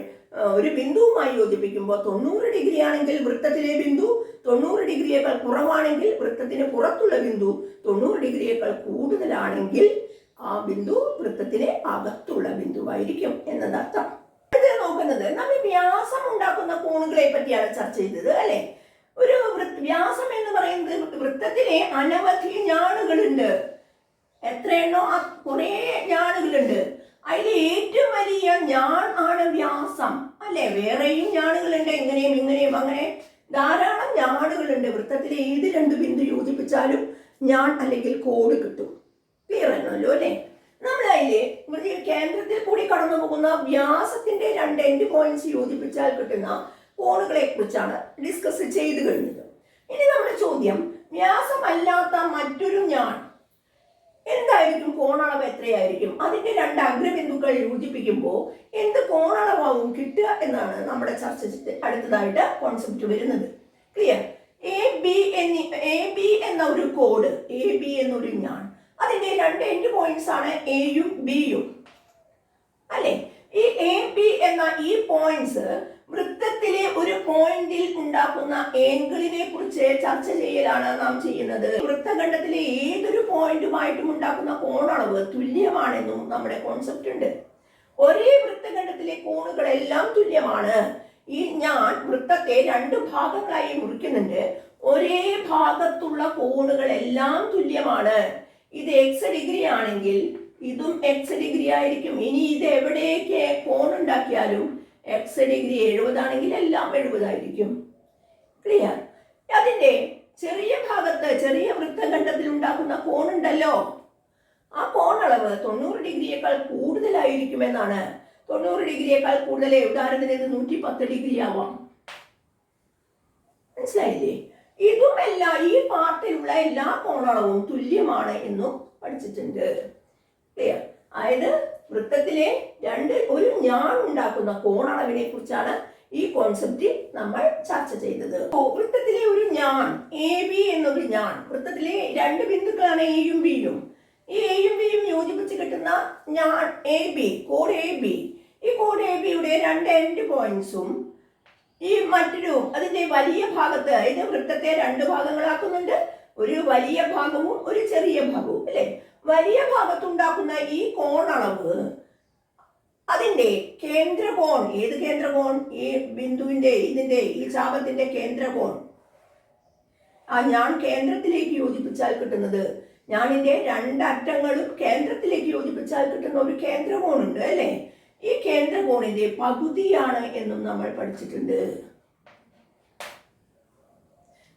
ഒരു ബിന്ദുവുമായി യോജിപ്പിക്കുമ്പോൾ 90 ഡിഗ്രി ആണെങ്കിൽ വൃത്തത്തിലെ ബിന്ദു, 90 ഡിഗ്രിയേക്കാൾ കുറവാണെങ്കിൽ വൃത്തത്തിന് പുറത്തുള്ള ബിന്ദു, 90 ഡിഗ്രിയേക്കാൾ കൂടുതലാണെങ്കിൽ ആ ബിന്ദു വൃത്തത്തിന് അകത്തുള്ള ബിന്ദുവായിരിക്കും എന്നതർത്ഥം. ഇത് നോക്കുന്നത് നമ്മൾ വ്യാസം ഉണ്ടാക്കുന്ന കോണുകളെ പറ്റിയാണ് ചർച്ച ചെയ്തത് അല്ലെ? ഒരു വ്യാസം എന്ന് പറയുന്നത് വൃത്തത്തിലെ അനവധി ഞാണുകളുണ്ട്. എത്രയെണ്ണോ? കുറേ ഞാണുകളുണ്ട്. അതിൽ ഏറ്റവും വലിയ ഞാൻ ആണ് വ്യാസം അല്ലെ? വേറെയും ഞാണുകളുണ്ട്, ഇങ്ങനെയും അങ്ങനെ ധാരാളം ഞാണുകളുണ്ട്. വൃത്തത്തിലെ ഏത് 2 ബിന്ദു യോജിപ്പിച്ചാലും ഞാൻ അല്ലെങ്കിൽ കോഡ് കിട്ടും. ക്ലിയർ ആണല്ലോ അല്ലെ? നമ്മൾ അതില് കേന്ദ്രത്തിൽ കൂടി കടന്നു പോകുന്ന വ്യാസത്തിന്റെ 2 എൻഡ് പോയിന്റ്സ് യോജിപ്പിച്ചാൽ കിട്ടുന്ന കോണുകളെ കുറിച്ചാണ് ഡിസ്കസ് ചെയ്ത് കഴിഞ്ഞത്. ഇനി നമ്മുടെ ചോദ്യം, വ്യാസമല്ലാത്ത മറ്റൊരു ഞാൻ എന്തായിരിക്കും? കോണളവ് എത്രയായിരിക്കും? അതിന്റെ 2 അഗ്രബിന്ദുക്കൾ യോജിപ്പിക്കുമ്പോൾ എന്ത് കോണളവാവും കിട്ടുക എന്നാണ് നമ്മുടെ ചർച്ച അടുത്തതായിട്ട് കോൺസെപ്റ്റ് വരുന്നത്. ക്ലിയർ? എ ബി എന്ന ഒരു കോഡ്, AB എന്നൊരു ഞാൻ, അതിന്റെ 2 എൻഡ് പോയിന്റ്സ് ആണ് എയും ബിയും അല്ലെ? ഈ AB എന്ന ഈ പോയിന്റ്സ് വൃത്തത്തിലെ ഒരു പോയിന്റിൽ ഉണ്ടാക്കുന്ന ഏങ്കിളിനെ കുറിച്ച് ചർച്ച ചെയ്യലാണ് നാം ചെയ്യുന്നത്. വൃത്തഖണ്ഡത്തിലെ ഏതൊരു പോയിന്റുമായിട്ടും ഉണ്ടാക്കുന്ന കോണളവ് തുല്യമാണെന്നും നമ്മുടെ കോൺസെപ്റ്റ് ഉണ്ട്. ഒരേ വൃത്തഖണ്ഡത്തിലെ കോണുകളെല്ലാം തുല്യമാണ്. ഈ ഞാൻ വൃത്തത്തെ 2 ഭാഗങ്ങളായി മുറിക്കുന്നുണ്ട്. ഒരേ ഭാഗത്തുള്ള കോണുകളെല്ലാം തുല്യമാണ്. ഇത് എക്സ് ഡിഗ്രി ആണെങ്കിൽ ഇതും എക്സ് ഡിഗ്രി ആയിരിക്കും. ഇനി ഇത് എവിടേക്ക് കോൺ ഉണ്ടാക്കിയാലും എക്സ് ഡിഗ്രി 70 ആണെങ്കിൽ എല്ലാം 70 ആയിരിക്കും. ക്ലിയർ? അതിന്റെ ചെറിയ ഭാഗത്ത് ചെറിയ വൃത്തഖണ്ഡത്തിൽ ഉണ്ടാക്കുന്ന കോൺ ഉണ്ടല്ലോ, ആ കോൺ അളവ് 90 ഡിഗ്രിയേക്കാൾ കൂടുതലായിരിക്കുമെന്നാണ്. 90 ഡിഗ്രിയേക്കാൾ കൂടുതൽ, ഉദാഹരണത്തിന് ഇത് 110 ഡിഗ്രി ആവാം. മനസ്സിലായില്ലേ? ഇതും ഈ പാർട്ടിലുള്ള എല്ലാ കോണളവും തുല്യമാണ് എന്നും പഠിച്ചിട്ടുണ്ട്. ക്ലിയർ? അതായത് വൃത്തത്തിലെ ഒരു ഞാൻ ഉണ്ടാക്കുന്ന കോണളവിനെ കുറിച്ചാണ് ഈ കോൺസെപ്റ്റ് നമ്മൾ ചർച്ച ചെയ്തത്. വൃത്തത്തിലെ ഒരു ഞാൻ, എ ബി എന്നൊരു ഞാൻ, വൃത്തത്തിലെ രണ്ട് ബിന്ദുക്കളാണ് എയും ബിയും. ഈ എയും ബിയും യോജിപ്പിച്ച് കിട്ടുന്ന ഞാൻ A B, code A B. ഈ കോഡ് എ ബിയുടെ രണ്ട് എൻഡ് പോയിന്റ്സും ഈ മറ്റൊരു അതിന്റെ വലിയ ഭാഗത്ത്, ഇത് വൃത്തത്തെ രണ്ട് ഭാഗങ്ങളാക്കുന്നുണ്ട്, ഒരു വലിയ ഭാഗവും ഒരു ചെറിയ ഭാഗവും, അല്ലെ? വലിയ ഭാഗത്തുണ്ടാക്കുന്ന ഈ കോണളവ് അതിന്റെ കേന്ദ്രകോൺ, ഏത് കേന്ദ്രകോൺ? ഈ ബിന്ദുവിന്റെ ഈ ചാപത്തിന്റെ കേന്ദ്രകോൺ, ആ ഞാൻ കേന്ദ്രത്തിലേക്ക് യോജിപ്പിച്ചാൽ കിട്ടുന്നത്, ഞാനിന്റെ രണ്ടറ്റങ്ങളും കേന്ദ്രത്തിലേക്ക് യോജിപ്പിച്ചാൽ കിട്ടുന്ന ഒരു കേന്ദ്രകോണുണ്ട്, അല്ലെ? ഈ കേന്ദ്രകോണിന്റെ പകുതിയാണ് എന്നും നമ്മൾ പഠിച്ചിട്ടുണ്ട്.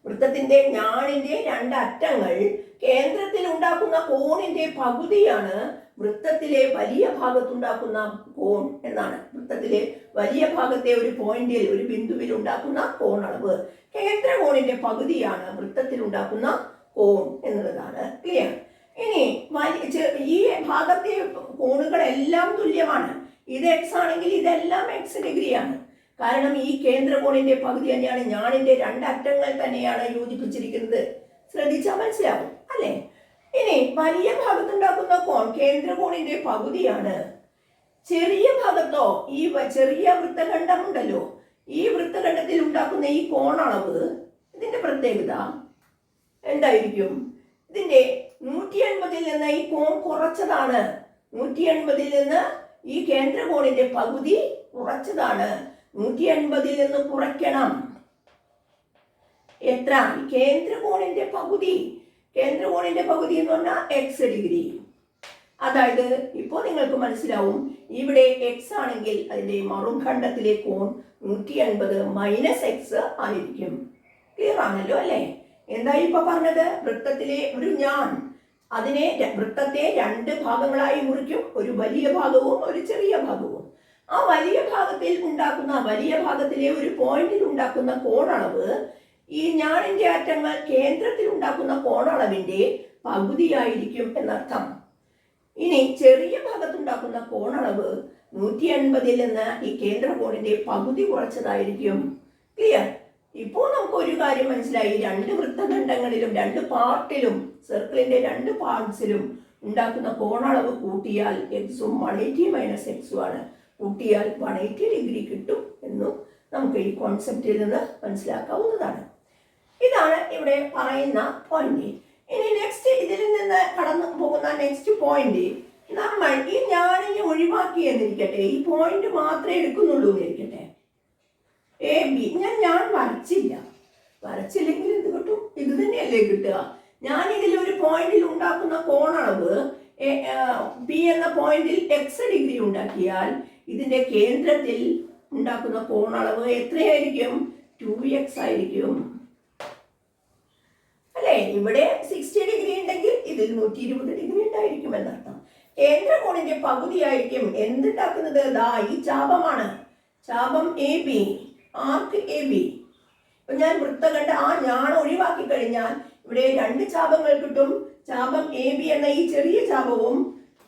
വൃത്തത്തിന്റെ ഞാനിന്റെ രണ്ടറ്റങ്ങൾ കേന്ദ്രത്തിൽ ഉണ്ടാക്കുന്ന കോണിന്റെ പകുതിയാണ് വൃത്തത്തിലെ വലിയ ഭാഗത്തുണ്ടാക്കുന്ന കോൺ എന്നാണ്. വൃത്തത്തിലെ വലിയ ഭാഗത്തെ ഒരു പോയിന്റിൽ, ഒരു ബിന്ദുവിൽ ഉണ്ടാക്കുന്ന കോണളവ് കേന്ദ്രകോണിന്റെ പകുതിയാണ് വൃത്തത്തിൽ ഉണ്ടാക്കുന്ന കോൺ എന്നുള്ളതാണ്. ക്ലിയർ? ഇനി ഈ ഭാഗത്തെ കോണുകളെല്ലാം തുല്യമാണ്. ഇത് എക്സ് ആണെങ്കിൽ ഇതെല്ലാം എക്സ് ഡിഗ്രിയാണ്. കാരണം ഈ കേന്ദ്രകോണിന്റെ പകുതി തന്നെയാണ്, ഞാനിന്റെ രണ്ടറ്റങ്ങൾ തന്നെയാണ് യോജിപ്പിച്ചിരിക്കുന്നത്. ശ്രദ്ധിച്ചാൽ മനസ്സിലാവും, അല്ലെ? ഇനി വലിയ ഭാഗത്തുണ്ടാക്കുന്ന കോൺ കേന്ദ്രകോണിന്റെ പകുതിയാണ്. ചെറിയ ഭാഗത്തോ, ഈ ചെറിയ വൃത്തഖണ്ഡമുണ്ടല്ലോ, ഈ വൃത്തഖണ്ഡത്തിൽ ഉണ്ടാക്കുന്ന ഈ കോണളവ്, ഇതിന്റെ പ്രത്യേകത എന്തായിരിക്കും? ഇതിന്റെ 180 നിന്ന് ഈ കോൺ കുറച്ചതാണ്. 180 നിന്ന് ഈ കേന്ദ്രകോണിന്റെ പകുതി കുറച്ചതാണ്. 180 നിന്ന് കുറയ്ക്കണം എത്ര? കേന്ദ്രകോണിന്റെ പകുതി. കേന്ദ്രകോണിന്റെ പകുതി എന്ന് പറഞ്ഞാൽ എക്സ് ഡിഗ്രി. അതായത് ഇപ്പോൾ നിങ്ങൾക്ക് മനസ്സിലാവും, ഇവിടെ എക്സ് ആണെങ്കിൽ അതിന്റെ മറുഖണ്ഡത്തിലെ കോൺ 180 മൈനസ് എക്സ് ആയിരിക്കും. ക്ലിയർ ആണല്ലോ, അല്ലെ? എന്തായി ഇപ്പൊ പറഞ്ഞത്? വൃത്തത്തിലെ ഒരു ഞാൻ, അതിനെ വൃത്തത്തെ രണ്ട് ഭാഗങ്ങളായി മുറിക്കും, ഒരു വലിയ ഭാഗവും ഒരു ചെറിയ ഭാഗവും. ആ വലിയ ഭാഗത്തിലെ ഒരു പോയിന്റിൽ ഉണ്ടാക്കുന്ന കോണളവ് ഈ ഞാനിന്റെ അറ്റങ്ങൾ കേന്ദ്രത്തിൽ ഉണ്ടാക്കുന്ന കോണളവിന്റെ പകുതിയായിരിക്കും എന്നർത്ഥം. ഇനി ചെറിയ ഭാഗത്തുണ്ടാക്കുന്ന കോണളവ് 180 നിന്ന് ഈ കേന്ദ്രകോണിന്റെ പകുതി കുറച്ചതായിരിക്കും. ക്ലിയർ? ഇപ്പോൾ നമുക്ക് ഒരു കാര്യം മനസ്സിലായി, രണ്ട് വൃത്തഖണ്ഡങ്ങളിലും രണ്ട് പാർട്ടിലും, സർക്കിളിന്റെ രണ്ട് പാർട്സിലും ഉണ്ടാക്കുന്ന കോണളവ് കൂട്ടിയാൽ എക്സും 180 മൈനസ് എക്സും ആണ്. കൂട്ടിയാൽ 180 ഡിഗ്രി കിട്ടും എന്നും നമുക്ക് ഈ കോൺസെപ്റ്റിൽ നിന്ന് മനസ്സിലാക്കാവുന്നതാണ്. ഇതാണ് ഇവിടെ പറയുന്ന പോയിന്റ്. ഇനി നെക്സ്റ്റ്, ഇതിൽ നിന്ന് കടന്നു പോകുന്ന നെക്സ്റ്റ് പോയിന്റ്, നമ്മൾ ഈ ഞാനിനെ ഒഴിവാക്കി എന്നിരിക്കട്ടെ, ഈ പോയിന്റ് മാത്രമേ എടുക്കുന്നുള്ളൂ എന്നിരിക്കട്ടെ, എ ബി. ഞാൻ വരച്ചില്ലെങ്കിൽ എന്ത് കിട്ടും? ഇത് തന്നെയല്ലേ കിട്ടുക. ഞാൻ ഇതിൽ ഒരു പോയിന്റിൽ ഉണ്ടാക്കുന്ന കോണളവ് പി എന്ന പോയിന്റിൽ എക്സ് ഡിഗ്രി ഉണ്ടാക്കിയാൽ ഇതിന്റെ കേന്ദ്രത്തിൽ ഉണ്ടാക്കുന്ന കോണളവ് എത്രയായിരിക്കും? 2x ആയിരിക്കും, അല്ലെ? ഇവിടെ 60 ഡിഗ്രി ഉണ്ടെങ്കിൽ ഇതിൽ 120 ഡിഗ്രി ഉണ്ടായിരിക്കും എന്നർത്ഥം. കേന്ദ്രകോണിന്റെ പകുതിയായിരിക്കും എന്തുണ്ടാക്കുന്നത്? ഈ ചാപമാണ്, ചാപം A B, arc A B. ഇപ്പൊ ഞാൻ വൃത്തഖണ്ഡ ഞാൻ ഒഴിവാക്കി കഴിഞ്ഞാൽ ഇവിടെ രണ്ട് ചാപങ്ങൾ കിട്ടും. ചാപം എ ബി എന്ന ഈ ചെറിയ ചാപവും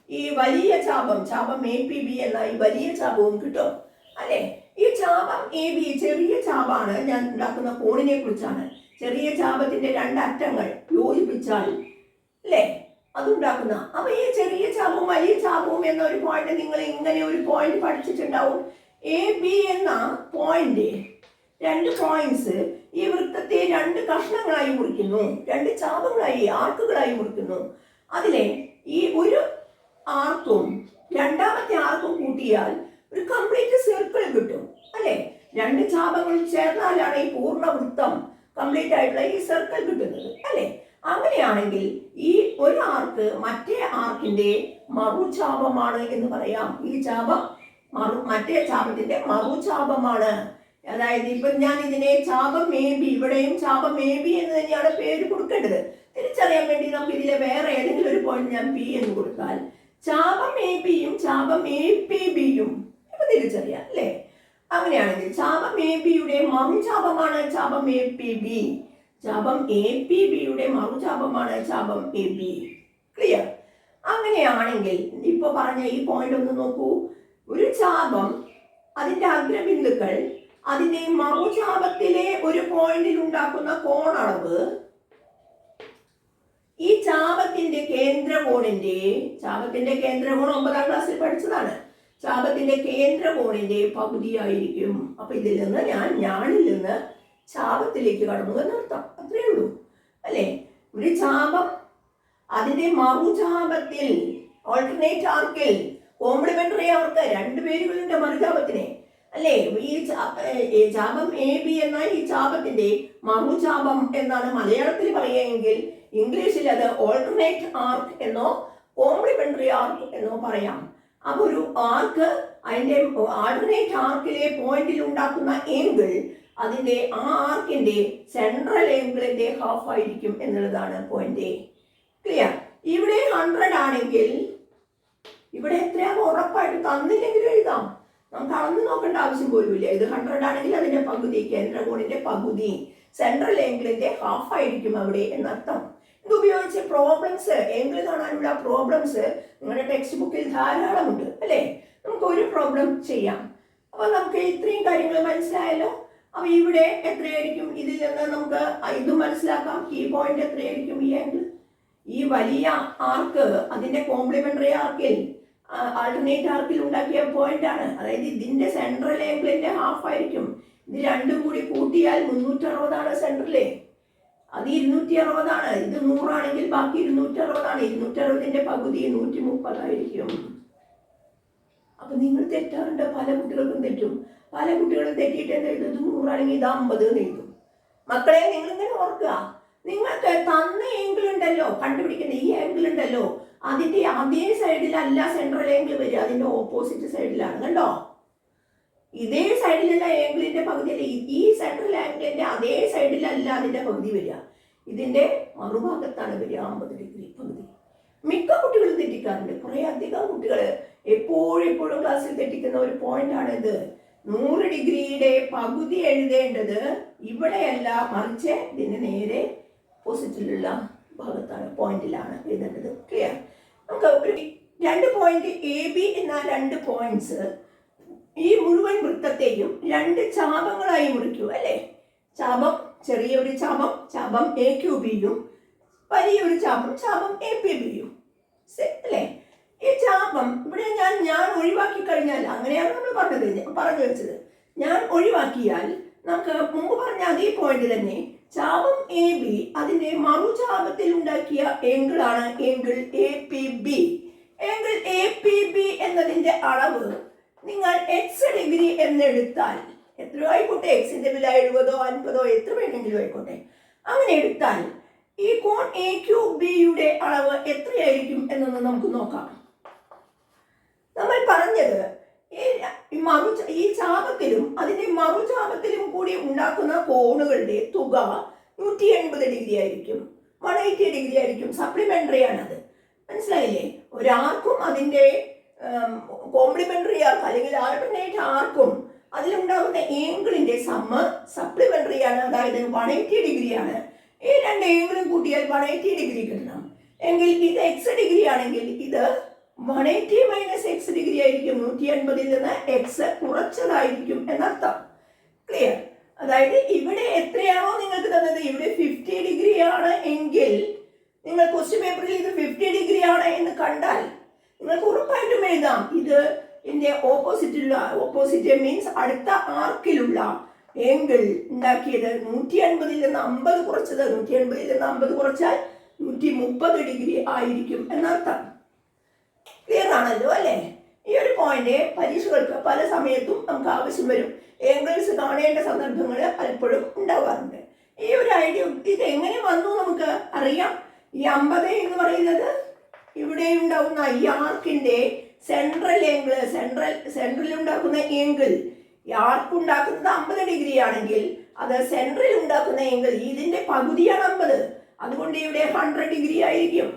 ഈ വലിയ ചാപം എ പി ബി എന്ന ഈ വലിയ ചാപവും കിട്ടും, അല്ലെ? ഈ ചാപം എ ബി ചെറിയ ചാപാണ്. ഞാൻ ഉണ്ടാക്കുന്ന കോണിനെ കുറിച്ചാണ്. ചെറിയ ചാപത്തിന്റെ രണ്ടറ്റങ്ങൾ യോജിപ്പിച്ചാൽ, അല്ലെ, അതുണ്ടാക്കുന്ന. അപ്പൊ ഈ ചെറിയ ചാപവും വലിയ ചാപവും എന്ന ഒരു പോയിന്റ്, നിങ്ങൾ ഇങ്ങനെ ഒരു പോയിന്റ് പഠിച്ചിട്ടുണ്ടാവും. എ ബി എന്ന പോയിന്റ്, രണ്ട് പോയിന്റ്സ് ഈ വൃത്തത്തെ രണ്ട് കഷ്ണങ്ങളായി മുറിക്കുന്നു, രണ്ട് ചാപങ്ങളായി, ആർക്കുകളായി മുറിക്കുന്നു. അതിലെ ഈ ഒരു ആർക്കും രണ്ടാമത്തെ ആർക്കും കൂട്ടിയാൽ ഒരു കംപ്ലീറ്റ് സർക്കിൾ കിട്ടും, അല്ലെ? രണ്ട് ചാപങ്ങൾ ചേർന്നാലാണ് ഈ പൂർണ്ണ വൃത്തം, കംപ്ലീറ്റ് ആയിട്ടുള്ള ഈ സർക്കിൾ കിട്ടുന്നത്, അല്ലെ? അങ്ങനെയാണെങ്കിൽ ഈ ഒരു ആർക്ക് മറ്റേ ആർക്കിന്റെ മറുചാപമാണ് എന്ന് പറയാം. ഈ ചാപം മറ്റേ ചാപത്തിന്റെ മറുചാപമാണ്. അതായത് ഇപ്പൊ ഞാൻ ഇതിനെ ചാപം എ ബി, ഇവിടെയും ചാപം എ ബി എന്ന് തന്നെയാണ് പേര് കൊടുക്കേണ്ടത്. തിരിച്ചറിയാൻ വേണ്ടി നമുക്ക് ഇതിലെ വേറെ ഏതെങ്കിലും ഒരു പോയിന്റ് ഞാൻ പി എന്ന് കൊടുത്താൽ ചാപം എ ബിയും ചാപം എ പി ബിയും ഇപ്പൊ തിരിച്ചറിയാം അല്ലേ? അങ്ങനെയാണെങ്കിൽ ചാപം എ ബിയുടെ മറുചാപമാണ് ചാപം എ പി ബി. ചാപം എ പി ബിയുടെ മറുചാപമാണ് ചാപം എ ബി. ക്ലിയർ? അങ്ങനെയാണെങ്കിൽ ഇപ്പൊ പറഞ്ഞ ഈ പോയിന്റ് ഒന്ന് നോക്കൂ. ഒരു ചാപം അതിന്റെ അഗ്രബിന്ദുക്കൾ അതിന്റെ മറുചാപത്തിലെ ഒരു പോയിന്റിൽ ഉണ്ടാക്കുന്ന കോണളവ് ഈ ചാപത്തിന്റെ കേന്ദ്രകോണിന്റെ 9ാം ക്ലാസ്സിൽ പഠിച്ചതാണ്. ചാപത്തിന്റെ കേന്ദ്രകോണിന്റെ പകുതിയായിരിക്കും. അപ്പൊ ഇതിൽ നിന്ന് ഞാനിൽ നിന്ന് ചാപത്തിലേക്ക് കടന്നു എന്നർത്ഥം. അത്രയേ ഉള്ളൂ അല്ലെ? ഒരു ചാപം അതിന്റെ മറുചാപത്തിൽ ഓൾട്ടർനേറ്റ് ആർക്കിൽ കോംപ്ലിമെന്ററി ആർക്ക് 2 പേരുകളുണ്ട് മറുചാപത്തിന് അല്ലേ? ഈ ചാപം എ ബി എന്ന ഈ ചാപത്തിന്റെ മറുചാപം എന്നാണ് മലയാളത്തിൽ പറയുകയെങ്കിൽ ഇംഗ്ലീഷിൽ അത് ഓൾട്ടർനേറ്റ് ആർക്ക് എന്നോ കോംപ്ലിമെന്ററി ആർക്ക് എന്നോ പറയാം. അപ്പൊ ഒരു ആർക്ക് അതിന്റെ ആൾട്ടർനേറ്റ് ആർക്കിലെ പോയിന്റിൽ ഉണ്ടാക്കുന്ന ഏങ്കിൾ അതിന്റെ ആ ആർക്കിന്റെ സെൻട്രൽ ഏങ്കിളിന്റെ ഹാഫ് ആയിരിക്കും എന്നുള്ളതാണ് പോയിന്റ്. ക്ലിയർ? ഇവിടെ 100 ആണെങ്കിൽ ഇവിടെ എത്രയാകും ഉറപ്പായിട്ട് തന്നില്ലെങ്കിലും എഴുതാം. നമുക്ക് അളന്ന് നോക്കേണ്ട ആവശ്യം പോലുമില്ല. ഇത് 100 ആണെങ്കിൽ അതിന്റെ പകുതി, കേന്ദ്രകോണിന്റെ പകുതി, സെൻട്രൽ ഏങ്കിളിന്റെ ഹാഫ് ആയിരിക്കും അവിടെ എന്നർത്ഥം. ഇത് ഉപയോഗിച്ച് പ്രോബ്ലംസ്, ഏങ്കിൾ കാണാനുള്ള പ്രോബ്ലംസ് നിങ്ങളുടെ ടെക്സ്റ്റ് ബുക്കിൽ ധാരാളമുണ്ട് അല്ലേ? നമുക്ക് ഒരു പ്രോബ്ലം ചെയ്യാം. അപ്പൊ നമുക്ക് ഇത്രയും കാര്യങ്ങൾ മനസ്സിലായല്ലോ. അപ്പൊ ഇവിടെ എത്രയായിരിക്കും? ഇതിൽ നിന്ന് നമുക്ക് ഇത് മനസ്സിലാക്കാം. ഈ പോയിന്റ് എത്രയായിരിക്കും? ഈ ആംഗിൾ, ഈ വലിയ ആർക്ക് അതിന്റെ കോംപ്ലിമെന്ററി ആർക്കിൽ ആൾട്ടർനേറ്റ് ആർക്കിൽ ഉണ്ടാക്കിയ പോയിന്റ് ആണ്. അതായത് ഇതിന്റെ സെൻട്രൽ ഏങ്കിളിന്റെ ഹാഫ് ആയിരിക്കും. ഇത് രണ്ടും കൂടി കൂട്ടിയാൽ 360 ആണ് സെൻട്രല്. അത് 260 ആണ്. ഇത് 100 ആണെങ്കിൽ ബാക്കി 260 ആണ്. 260ന്റെ പകുതി 130 ആയിരിക്കും. അപ്പൊ നിങ്ങൾ തെറ്റാറുണ്ട്. പല കുട്ടികൾക്കും തെറ്റും. പല കുട്ടികളും തെറ്റിയിട്ട് എന്താ എഴുതും? ഇത് 100 ആണെങ്കിൽ ഇത് 50 എന്ന് എഴുതും. മക്കളെ, നിങ്ങൾ ഇങ്ങനെ ഓർക്കുക, നിങ്ങൾക്ക് തന്ന ഏങ്കിൾ ഉണ്ടല്ലോ, കണ്ടുപിടിക്കുന്ന ഈ ഏങ്കിൾ ഉണ്ടല്ലോ, അതിന്റെ അതേ സൈഡിലല്ല സെൻട്രൽ ഏങ്കിൾ വരിക, അതിന്റെ ഓപ്പോസിറ്റ് സൈഡിലാണ്. കണ്ടോ? ഇതേ സൈഡിലുള്ള ഏങ്കിളിന്റെ പകുതി, ഈ സെൻട്രൽ ആംഗിളിന്റെ അതേ സൈഡിലല്ല അതിന്റെ പകുതി വരിക, ഇതിന്റെ മറുഭാഗത്താണ് വരിക 50 ഡിഗ്രി പകുതി. മിക്ക കുട്ടികളും തെറ്റിക്കാറുണ്ട്. കുറെ അധികം കുട്ടികൾ എപ്പോഴും ക്ലാസ്സിൽ തെറ്റിക്കുന്ന ഒരു പോയിന്റ് ആണ് ഇത്. 100 ഡിഗ്രിയുടെ പകുതി എഴുതേണ്ടത് ഇവിടെയല്ല, മറിച്ച് ഇതിന് നേരെ ഓപ്പോസിറ്റിലുള്ള ഭാഗത്താണ്, പോയിന്റിലാണ് എഴുതേണ്ടത്. ക്ലിയർ? നമുക്ക് ഒരു 2 പോയിന്റ് എ ബി എന്ന 2 പോയിന്റ്സ് ഈ മുഴുവൻ വൃത്തത്തെയും 2 ചാപങ്ങളായി മുറിക്കൂ അല്ലേ? ചാപം, ചെറിയൊരു ചാപം, ചാപം എ ക്യു ബിയും, വലിയൊരു ചാപം, ചാപം എ പി ബിയും അല്ലേ? ഈ ചാപം ഇവിടെ ഞാൻ ഒഴിവാക്കി കഴിഞ്ഞാൽ, അങ്ങനെയാണ് നമ്മൾ പറഞ്ഞു വെച്ചത്. ഞാൻ ഒഴിവാക്കിയാൽ നമുക്ക് മുമ്പ് പറഞ്ഞ അതേ പോയിന്റ് തന്നെ, ചാപം എ ബി അതിന്റെ മറുചാപത്തിൽ ഉണ്ടാക്കിയ ഏങ്കിളാണ് angle A P B. Angle A P B എന്നതിന്റെ അളവ് നിങ്ങൾ എക്സ് ഡിഗ്രി എന്നെടുത്താൽ, എത്രയോ ആയിക്കോട്ടെ, എക്സിന്റെ വില 70 50 എത്ര വേണമെങ്കിലും ആയിക്കോട്ടെ, അങ്ങനെ എടുത്താൽ ഈ കോൺ എ ക്യു ബിയുടെ അളവ് എത്രയായിരിക്കും എന്നൊന്ന് നമുക്ക് നോക്കാം. നമ്മൾ പറഞ്ഞത് ഈ ചാപത്തിലും അതിന്റെ മറുചാപത്തിലും കൂടി ഉണ്ടാക്കുന്ന കോണുകളുടെ തുക 180 ഡിഗ്രി ആയിരിക്കും, 180 ഡിഗ്രി ആയിരിക്കും. സപ്ലിമെന്ററി ആണത്. മനസ്സിലായില്ലേ? ഒരാർക്കും അതിന്റെ കോംപ്ലിമെന്ററി ആർക്ക് അല്ലെങ്കിൽ ആൾട്ടർനേറ്റ് ആർക്കും അതിലുണ്ടാകുന്ന ഏങ്കിളിന്റെ സമ്മ് സപ്ലിമെന്ററി ആണ്. അതായത് 180 ഡിഗ്രി ആണ്. ഈ 2 ഏങ്കിളും കൂട്ടിയാൽ 180 ഡിഗ്രി കിട്ടണം. എങ്കിൽ ഇത് എക്സ് ഡിഗ്രി ആണെങ്കിൽ ഇത് 180 മൈനസ് എക്സ് ഡിഗ്രി ആയിരിക്കും. 180ൽ നിന്ന് എക്സ് കുറച്ചതായിരിക്കും എന്നർത്ഥം. ക്ലിയർ? അതായത് ഇവിടെ എത്രയാണോ നിങ്ങൾക്ക് തന്നത്, ഇവിടെ 50 ഡിഗ്രി ആണ് എങ്കിൽ നിങ്ങൾ ക്വസ്റ്റ്യൻ പേപ്പറിൽ ഇത് 50 ഡിഗ്രി ആണ് എന്ന് കണ്ടാൽ നിങ്ങൾക്ക് ഉറപ്പായിട്ടും എഴുതാം ഇത് ഇതിന്റെ ഓപ്പോസിറ്റ് മീൻസ് അടുത്ത ആർക്കിലുള്ള ഏങ്കിൾ ഉണ്ടാക്കിയത് 180ൽ നിന്ന് 50 കുറച്ചത്, 180ൽ നിന്ന് 50 കുറച്ചാൽ 130 ഡിഗ്രി ആയിരിക്കും എന്നർത്ഥം. ക്ലിയർ ആണല്ലോ അല്ലേ? ഈ ഒരു പോയിന്റ് പരീക്ഷകൾക്ക് പല സമയത്തും നമുക്ക് ആവശ്യം വരും. ഏങ്കിൾസ് കാണേണ്ട സന്ദർഭങ്ങൾ പലപ്പോഴും ഉണ്ടാവാറുണ്ട്. ഈ ഒരു ഐഡിയ ഇത് എങ്ങനെ വന്നു നമുക്ക് അറിയാം. ഈ 50 എന്ന് പറയുന്നത് ഇവിടെ ഉണ്ടാകുന്ന ഈ ആർക്കിന്റെ സെൻട്രൽ ഏങ്കിൾ, സെൻട്രൽ ഉണ്ടാക്കുന്ന ഏങ്കിൾ, ഈ ആർക്ക് ഉണ്ടാക്കുന്നത് 50 ഡിഗ്രി ആണെങ്കിൽ അത് സെൻട്രൽ ഉണ്ടാക്കുന്ന ഏങ്കിൾ ഇതിന്റെ പകുതിയാണ് 50. അതുകൊണ്ട് ഇവിടെ 100 ഡിഗ്രി ആയിരിക്കും.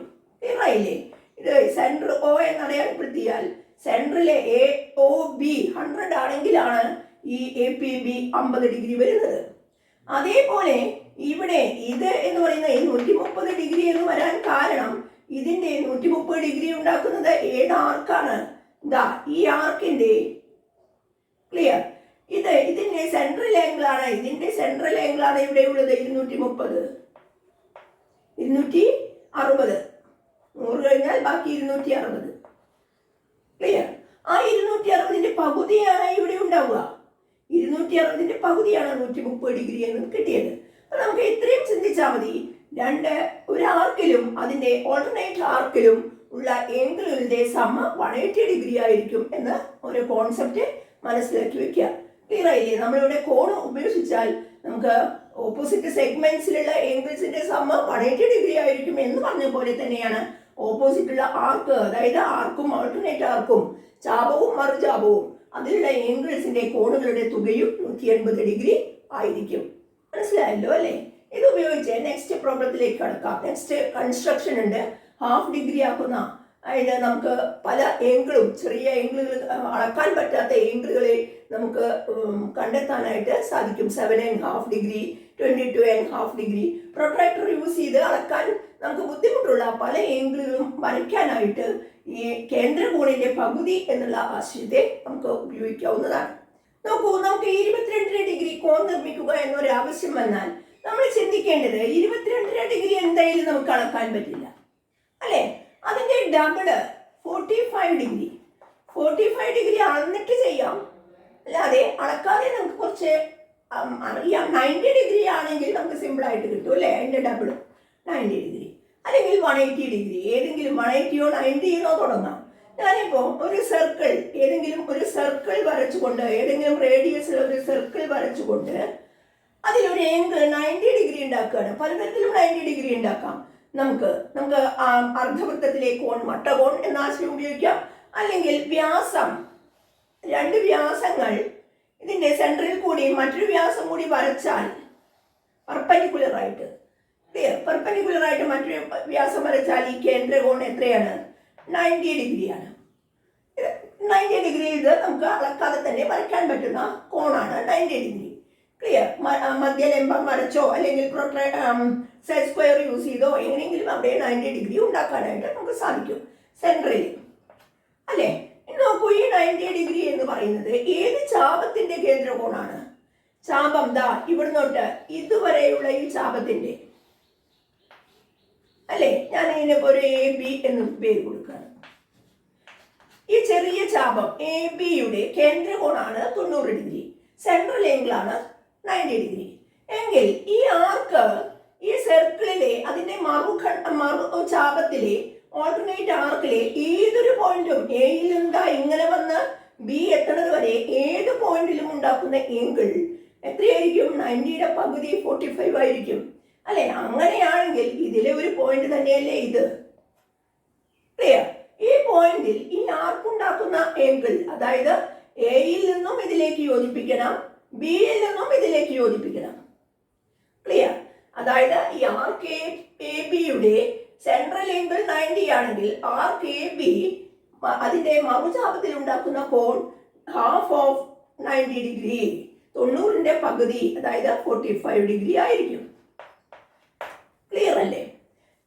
ക്ലിയറായില്ലേ? ഇത് സെൻട്രൽ O എന്ന് അടയാളപ്പെടുത്തിയാൽ സെൻട്രലിലെ AOB 100 ആണെങ്കിലാണ് ഈ APB 50 ഡിഗ്രി വരുന്നത്. അതേപോലെ ഇവിടെ ഇത് എന്ന് പറയുന്ന ഈ 130 ഡിഗ്രി എന്ന് വരാൻ കാരണം ഇതിന്റെ 130 ഡിഗ്രി ഉണ്ടാക്കുന്നത് ഏത് ആർക്കാണ്? ഇതാ ഈ ആർക്കിന്റെ, ക്ലിയർ, ഇതിന്റെ സെൻട്രൽ ആംഗിൾ ആണ്. ഇതിന്റെ സെൻട്രൽ ആംഗിൾ ആണ് ഇവിടെ ഉള്ളത് 230, 260. 100 കഴിഞ്ഞാൽ ബാക്കി 260. ക്ലിയർ? ആ 260ന്റെ പകുതിയാണ് ഇവിടെ ഉണ്ടാവുക. 260ന്റെ പകുതിയാണ് 130 ഡിഗ്രി എന്ന് കിട്ടിയത്. അപ്പൊ നമുക്ക് ഇത്രയും ചിന്തിച്ചാൽ മതി. ഒരു ആർക്കിലും അതിന്റെ ഓൾട്ടർനേറ്റ് ആർക്കിലും ഉള്ള ഏങ്കിളുകളുടെ സമ 180 ഡിഗ്രി ആയിരിക്കും എന്ന ഒരു കോൺസെപ്റ്റ് മനസ്സിലാക്കി വെക്കുക. ക്ലിയർ ആയില്ലേ? നമ്മളിവിടെ കോൺ ഉപേക്ഷിച്ചാൽ നമുക്ക് ഓപ്പോസിറ്റ് സെഗ്മെന്റ്സിലുള്ള ഏങ്കിൾസിന്റെ സമ 180 ഡിഗ്രി ആയിരിക്കും എന്ന് പറഞ്ഞ പോലെ തന്നെയാണ് ഓപ്പോസിറ്റുള്ള ആർക്ക്, അതായത് ആർക്കും ഓൾട്ടർനേറ്റ് ആർക്കും ചാപവും മറുചാപവും അതിലുള്ള ഏങ്കിൾസിന്റെ കോണുകളുടെ തുകയും 180 ഡിഗ്രി ആയിരിക്കും. മനസ്സിലായല്ലോ അല്ലേ? ഇത് ഉപയോഗിച്ച് നെക്സ്റ്റ് പ്രോബ്ലത്തിലേക്ക് കടക്കാം. നെക്സ്റ്റ് കൺസ്ട്രക്ഷൻ ഉണ്ട്. ഹാഫ് ഡിഗ്രി ആക്കുന്ന, അതായത് നമുക്ക് പല ഏങ്കിളും, ചെറിയ ഏങ്കിളുകൾ, അളക്കാൻ പറ്റാത്ത ഏങ്കിളുകളെ നമുക്ക് കണ്ടെത്താനായിട്ട് സാധിക്കും. 7.5 ഡിഗ്രി, 22.5 ഡിഗ്രി. പ്രൊട്രാക്ടർ യൂസ് ചെയ്ത് അളക്കാൻ നമുക്ക് ബുദ്ധിമുട്ടുള്ള പല ഏങ്കിളുകളും വരയ്ക്കാനായിട്ട് ഈ കേന്ദ്രകോണിന്റെ പകുതി എന്നുള്ള ആശയത്തെ നമുക്ക് ഉപയോഗിക്കാവുന്നതാണ്. നോക്കൂ, നമുക്ക് 22 ഡിഗ്രി കോൺ നിർമ്മിക്കുക എന്നൊരു ആവശ്യം വന്നാൽ നമ്മൾ ചിന്തിക്കേണ്ടത് 22 ഡിഗ്രി എന്തായാലും നമുക്ക് അളക്കാൻ പറ്റില്ല, അല്ലെ? അതിന്റെ ഡബിള് 45 ഡിഗ്രി. 45 ഡിഗ്രി അളന്നിട്ട് ചെയ്യാം, അല്ലാതെ അളക്കാതെ നമുക്ക് കുറച്ച് അറിയാം. 90 ഡിഗ്രി ആണെങ്കിൽ നമുക്ക് സിമ്പിൾ ആയിട്ട് കിട്ടും, അല്ലേ? അതിന്റെ ഡബിള് 90 ഡിഗ്രി അല്ലെങ്കിൽ 180 ഡിഗ്രി, ഏതെങ്കിലും 180യോ 90യോ തുടങ്ങാം. ഞാനിപ്പോ ഒരു സർക്കിൾ, ഏതെങ്കിലും ഒരു സർക്കിൾ വരച്ചുകൊണ്ട്, ഏതെങ്കിലും റേഡിയസിൽ ഒരു സർക്കിൾ വരച്ചുകൊണ്ട് അതിലൊരു ഏങ്കിൾ 90 ഡിഗ്രി ഉണ്ടാക്കുകയാണ്. പലതരത്തിലും 90 ഡിഗ്രി ഉണ്ടാക്കാം. നമുക്ക് അർദ്ധവൃത്തത്തിലെ കോൺ, മട്ടകോൺ എന്ന ആശയം ഉപയോഗിക്കാം. അല്ലെങ്കിൽ വ്യാസം, 2 വ്യാസങ്ങൾ ഇതിന്റെ സെൻട്രൽ കൂടി മറ്റൊരു വ്യാസം കൂടി വരച്ചാൽ പെർപെൻഡിക്കുലർ ആയിട്ട്, പെർപെൻഡിക്കുലർ ആയിട്ട് മറ്റൊരു വ്യാസം വരച്ചാൽ ഈ കേന്ദ്രകോൺ എത്രയാണ്? 90 ഡിഗ്രിയാണ്. 90 ഡിഗ്രി ഇത് നമുക്ക് അളക്കാതെ തന്നെ വരയ്ക്കാൻ പറ്റുന്ന കോണാണ് 90 ഡിഗ്രി. ക്ലിയർ? മധ്യലംബം വരച്ചോ അല്ലെങ്കിൽ സെറ്റ് സ്ക്വയർ യൂസ് ചെയ്തോ എങ്ങനെയെങ്കിലും അവിടെ 90 ഡിഗ്രി ഉണ്ടാക്കാനായിട്ട് നമുക്ക് സാധിക്കും സെൻട്രലിൽ, അല്ലേ? നോക്കൂ, ഈ 90 ഡിഗ്രി എന്ന് പറയുന്നത് ഏത് ചാപത്തിന്റെ കേന്ദ്രകോണാണ്? ചാപം ദാ ഇവിടുന്നോട്ട് ഇതുവരെയുള്ള ഈ ചാപത്തിന്റെ, അല്ലേ? ഞാൻ ഇതിനിപ്പോ ഒരു AB എന്ന് പേര് കൊടുക്കുകയാണ്. ഈ ചെറിയ ചാപം ABയുടെ കേന്ദ്രകോണാണ് 90 ഡിഗ്രി. സെൻട്രൽ ഏങ്കിളാണ് 90 ഡിഗ്രി. എങ്കിൽ ഈ ആർക്ക്, ഈ സർക്കിളിലെ അതിന്റെ മറു ചാപത്തിലെ ഓൾട്ടർനേറ്റ് ആർക്കിലെ ഏതൊരു പോയിന്റും എയിൽ നിന്ന് ഇങ്ങനെ വന്ന് B എത്തുന്നത് വരെ ഏത് പോയിന്റിലും ഉണ്ടാക്കുന്ന ഏങ്കിൾ എത്രയായിരിക്കും? 90യുടെ പകുതി 45 ആയിരിക്കും, അല്ലെ? അങ്ങനെയാണെങ്കിൽ ഇതിലെ ഒരു പോയിന്റ് തന്നെയല്ലേ ഇത്? ക്ലിയർ? ഈ പോയിന്റിൽ ഈ ആർക്കുണ്ടാക്കുന്ന ഏങ്കിൾ, അതായത് എയിൽ നിന്നും ഇതിലേക്ക് യോജിപ്പിക്കണം, ബിയിൽ നിന്നും ഇതിലേക്ക് യോജിപ്പിക്കണം. ക്ലിയർ? അതായത് ഈ ആർക്ക് AB-യുടെ സെൻട്രൽ ഏങ്കിൾ 90 ആണെങ്കിൽ ആർക്ക് AB അതിന്റെ മറുചാപത്തിൽ ഉണ്ടാക്കുന്ന കോൺ ഹാഫ് ഓഫ് 90 ഡിഗ്രി, 90ന്റെ പകുതി, അതായത് 45 ഡിഗ്രി ആയിരിക്കും. ക്ലിയർ അല്ലേ?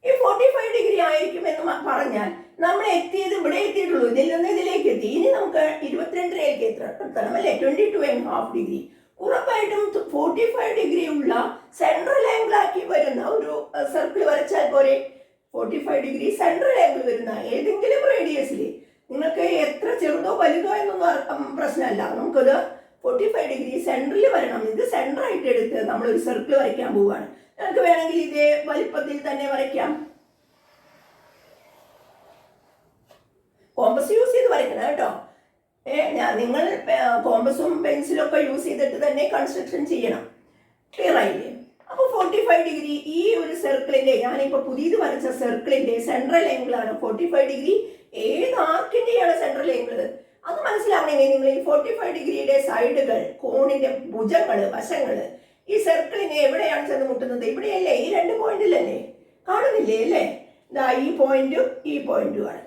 ഈ 45 ഡിഗ്രി ആയിരിക്കും എന്ന് പറഞ്ഞാൽ നമ്മൾ എത്തിയത് ഇവിടെ എത്തിയിട്ടുള്ളൂ, ഇതിൽ നിന്ന് ഇതിലേക്ക് എത്തി. ഇനി നമുക്ക് 22ലേക്ക് എത്തണം, അല്ലേ? 22.5 ഡിഗ്രി. ഉറപ്പായിട്ടും 45 ഡിഗ്രി ഉള്ള സെൻട്രൽ ആംഗിൾ ആക്കി വരുന്ന ഒരു സർക്കിൾ വരച്ചാൽ പോരെ? 45 ഡിഗ്രി സെൻട്രൽ ആംഗിൾ വരുന്ന ഏതെങ്കിലും റേഡിയസിൽ, നിങ്ങൾക്ക് എത്ര ചെറുതോ വലുതോ എന്നൊന്നും പ്രശ്നമല്ല, നമുക്കത് 45 ഡിഗ്രി സെൻട്രൽ വരണം. ഇത് സെൻട്രൽ ആയിട്ട് എടുത്ത് നമ്മളൊരു സർക്കിൾ വരയ്ക്കാൻ പോവുകയാണ്. നിങ്ങൾക്ക് വേണമെങ്കിൽ ഇതേ വലിപ്പത്തിൽ തന്നെ വരയ്ക്കാം. കോമ്പസ് യൂസ് ചെയ്ത് വരയ്ക്കണം കേട്ടോ. നിങ്ങൾ കോമ്പസും പെൻസിലും ഒക്കെ യൂസ് ചെയ്തിട്ട് തന്നെ കൺസ്ട്രക്ഷൻ ചെയ്യണം. ക്ലിയർ ആയില്ലേ? അപ്പോൾ 45 ഡിഗ്രി ഈ ഒരു സർക്കിളിന്റെ, ഞാനിപ്പോൾ പുതിയത് വരച്ച സർക്കിളിന്റെ സെൻട്രൽ ആംഗിൾ ആണ് 45 ഡിഗ്രി. ഏത് ആർക്കിന്റെയാണ് സെൻട്രൽ ആംഗിൾ അത് മനസ്സിലാവണമെങ്കിൽ നിങ്ങൾ ഈ 45 ഡിഗ്രിയുടെ സൈഡുകൾ, കോണിന്റെ ഭുജങ്ങള്, വശങ്ങള് ഈ സർക്കിളിനെ എവിടെയാണ് ചെന്ന് മുട്ടുന്നത്? ഇവിടെയല്ലേ? ഈ 2 പോയിന്റിലല്ലേ? കാണുന്നില്ലേ അല്ലേ? ഇതാ ഈ പോയിന്റും ഈ പോയിന്റും ആണ്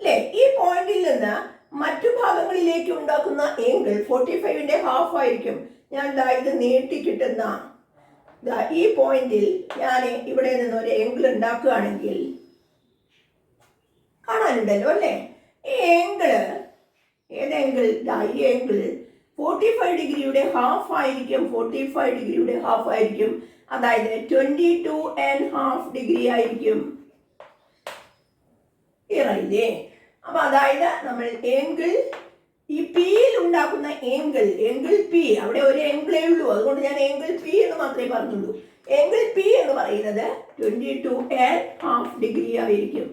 അല്ലേ? ഈ പോയിന്റിൽ നിന്ന് മറ്റു ഭാഗങ്ങളിലേക്ക് ഉണ്ടാക്കുന്ന ആംഗിൾ 45ന്റെ ഹാഫ് ആയിരിക്കും. ഞാൻ ഇത് നീട്ടി കിട്ടുന്ന ഈ പോയിന്റിൽ ഞാൻ ഇവിടെ നിന്ന് ഒരു ആംഗിൾ ഉണ്ടാക്കുകയാണെങ്കിൽ കാണാനുണ്ടല്ലോ അല്ലേ? ഈ ആംഗിൾ ഏത് ആംഗിൾ? ഈ ആംഗിൾ 45 ഡിഗ്രിയുടെ ഹാഫ് ആയിരിക്കും. 45 ഡിഗ്രിയുടെ ഹാഫ് ആയിരിക്കും. അതായത് 22.5 ഡിഗ്രി ആയിരിക്കും. ഇറയില്ലേ? അപ്പൊ അതായത് നമ്മൾ ആംഗിൾ ഈ പിയിൽ ഉണ്ടാക്കുന്ന ആംഗിൾ പി, അവിടെ ഒരു ആംഗിളേ ഉള്ളൂ, അതുകൊണ്ട് ഞാൻ ആംഗിൾ പി എന്ന് മാത്രമേ പറഞ്ഞുള്ളൂ. ആംഗിൾ പി എന്ന് പറയുന്നത് 22.5 ഡിഗ്രി ആയിരിക്കും.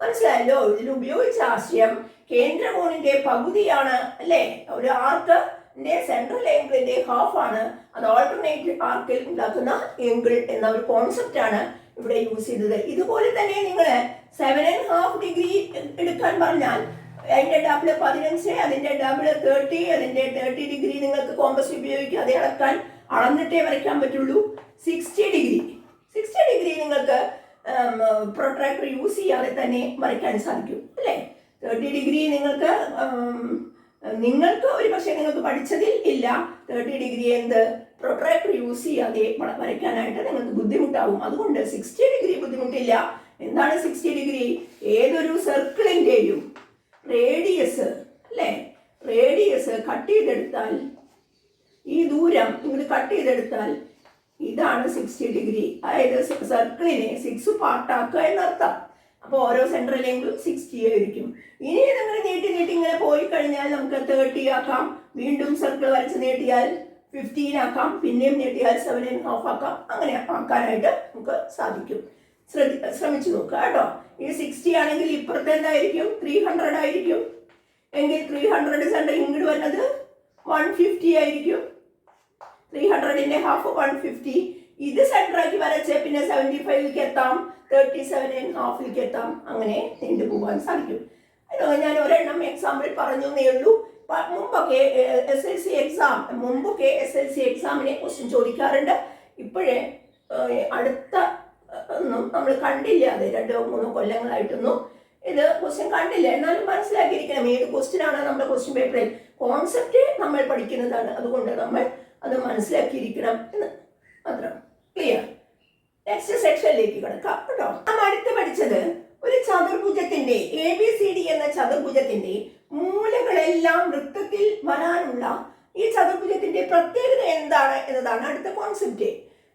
മനസ്സിലായല്ലോ? ഇതിൽ ഉപയോഗിച്ച ആശയം കേന്ദ്രകോണിന്റെ പകുതിയാണ് അല്ലേ? ഒരു ആർക്കിന്റെ സെൻട്രൽ ആംഗിളിന്റെ ഹാഫ് ആണ്. അത് ഓൾട്ടർനേറ്റ് ആർക്കിൽ ഉണ്ടാക്കുന്ന ആംഗിൾ എന്ന ഒരു കോൺസെപ്റ്റ് ആണ് ഇവിടെ യൂസ് ചെയ്തത്. ഇതുപോലെ തന്നെ നിങ്ങൾ 7.5 ഡിഗ്രി എടുക്കാൻ പറഞ്ഞാൽ അതിന്റെ ഡബിൾ 15, അതിന്റെ ഡബിൾ 30, അതിന്റെ 30 ഡിഗ്രി നിങ്ങൾക്ക് കോമ്പസ് ഉപയോഗിക്കാതെ അളക്കാൻ, അളന്നിട്ടേ വരയ്ക്കാൻ പറ്റുള്ളൂ. 60 ഡിഗ്രി നിങ്ങൾക്ക് പ്രൊട്രാക്ടർ യൂസ് ചെയ്യാതെ തന്നെ വരയ്ക്കാൻ സാധിക്കും അല്ലേ? 30 ഡിഗ്രി നിങ്ങൾക്ക് ഒരു പക്ഷേ നിങ്ങൾക്ക് പഠിച്ചതിൽ ഇല്ല 30 ഡിഗ്രി പ്രൊട്രാക്ടർ യൂസ് ചെയ്യാതെ വരയ്ക്കാനായിട്ട് നിങ്ങൾക്ക് ബുദ്ധിമുട്ടാവും. അതുകൊണ്ട് 60 ഡിഗ്രി ബുദ്ധിമുട്ടില്ല. എന്താണ് 60 ഡിഗ്രി? ഏതൊരു സർക്കിളിന്റെയും റേഡിയസ് അല്ലേ? റേഡിയസ് കട്ട് ചെയ്തെടുത്താൽ, ഈ ദൂരം നിങ്ങൾ കട്ട് ചെയ്തെടുത്താൽ ഇതാണ് 60 ഡിഗ്രി. അതായത് സർക്കിളിനെ 6 പാർട്ടാക്കുക എന്നർത്ഥം. അപ്പോൾ ഓരോ സെൻട്രൽ ആംഗിളും 60 ആയിരിക്കും. ഇനി നിങ്ങൾ നീട്ടി ഇങ്ങനെ പോയി കഴിഞ്ഞാൽ നമുക്ക് 30 ആക്കാം. വീണ്ടും സർക്കിൾ വരച്ച് നീട്ടിയാൽ 15 ആക്കാം. പിന്നെയും നീട്ടിയാൽ 7.5 ആക്കാം. അങ്ങനെ ആക്കാനായിട്ട് നമുക്ക് സാധിക്കും. ശ്രമിച്ചു നോക്കുക കേട്ടോ. ഈ 60 ആണെങ്കിൽ ഇപ്പുറത്തെ എന്തായിരിക്കും? 300 ആയിരിക്കും. എങ്കിൽ 300 സെൻട്രൽ ഇങ്ങോട്ട് വരുന്നത് 150 ആയിരിക്കും. 300ന്റെ ഹാഫ് 150. ഇത് സെൻട്രാക്കി വരച്ച് പിന്നെ 75ലേക്ക് എത്താം, 37.5ലേക്ക് എത്താം. അങ്ങനെ നീണ്ടു പോകാൻ സാധിക്കും. ഞാൻ ഒരെണ്ണം എക്സാമ്പിൾ പറഞ്ഞു എന്നേ ഉള്ളൂ. മുമ്പൊക്കെ SLC എക്സാമിനെ ക്വസ്റ്റ്യൻ ചോദിക്കാറുണ്ട്. ഇപ്പോഴേ അടുത്ത ഒന്നും നമ്മൾ കണ്ടില്ല. അത് 2-3 കൊല്ലങ്ങളായിട്ടൊന്നും ഇത് ക്വസ്റ്റ്യൻ കണ്ടില്ല. എന്നാലും മനസ്സിലാക്കിയിരിക്കണം ഏത് ക്വസ്റ്റ്യൻ ആണ് നമ്മുടെ ക്വസ്റ്റ്യൻ പേപ്പറിൽ. കോൺസെപ്റ്റ് നമ്മൾ പഠിക്കുന്നതാണ്, അതുകൊണ്ട് നമ്മൾ അത് മനസ്സിലാക്കിയിരിക്കണം എന്ന് മാത്രം. ക്ലിയർ? നെക്സ്റ്റ് സെക്ഷനിലേക്ക് കിടക്കാം കേട്ടോ. നാം അടുത്ത് പഠിച്ചത് ഒരു ചതുർഭുജത്തിന്റെ ABCD എന്ന ചതുർഭുജത്തിന്റെ മൂലകളെല്ലാം വൃത്തത്തിൽ വരാനുള്ള ഈ ചതുർഭുജത്തിന്റെ പ്രത്യേകത എന്താണ് എന്നതാണ് അടുത്ത കോൺസെപ്റ്റ്.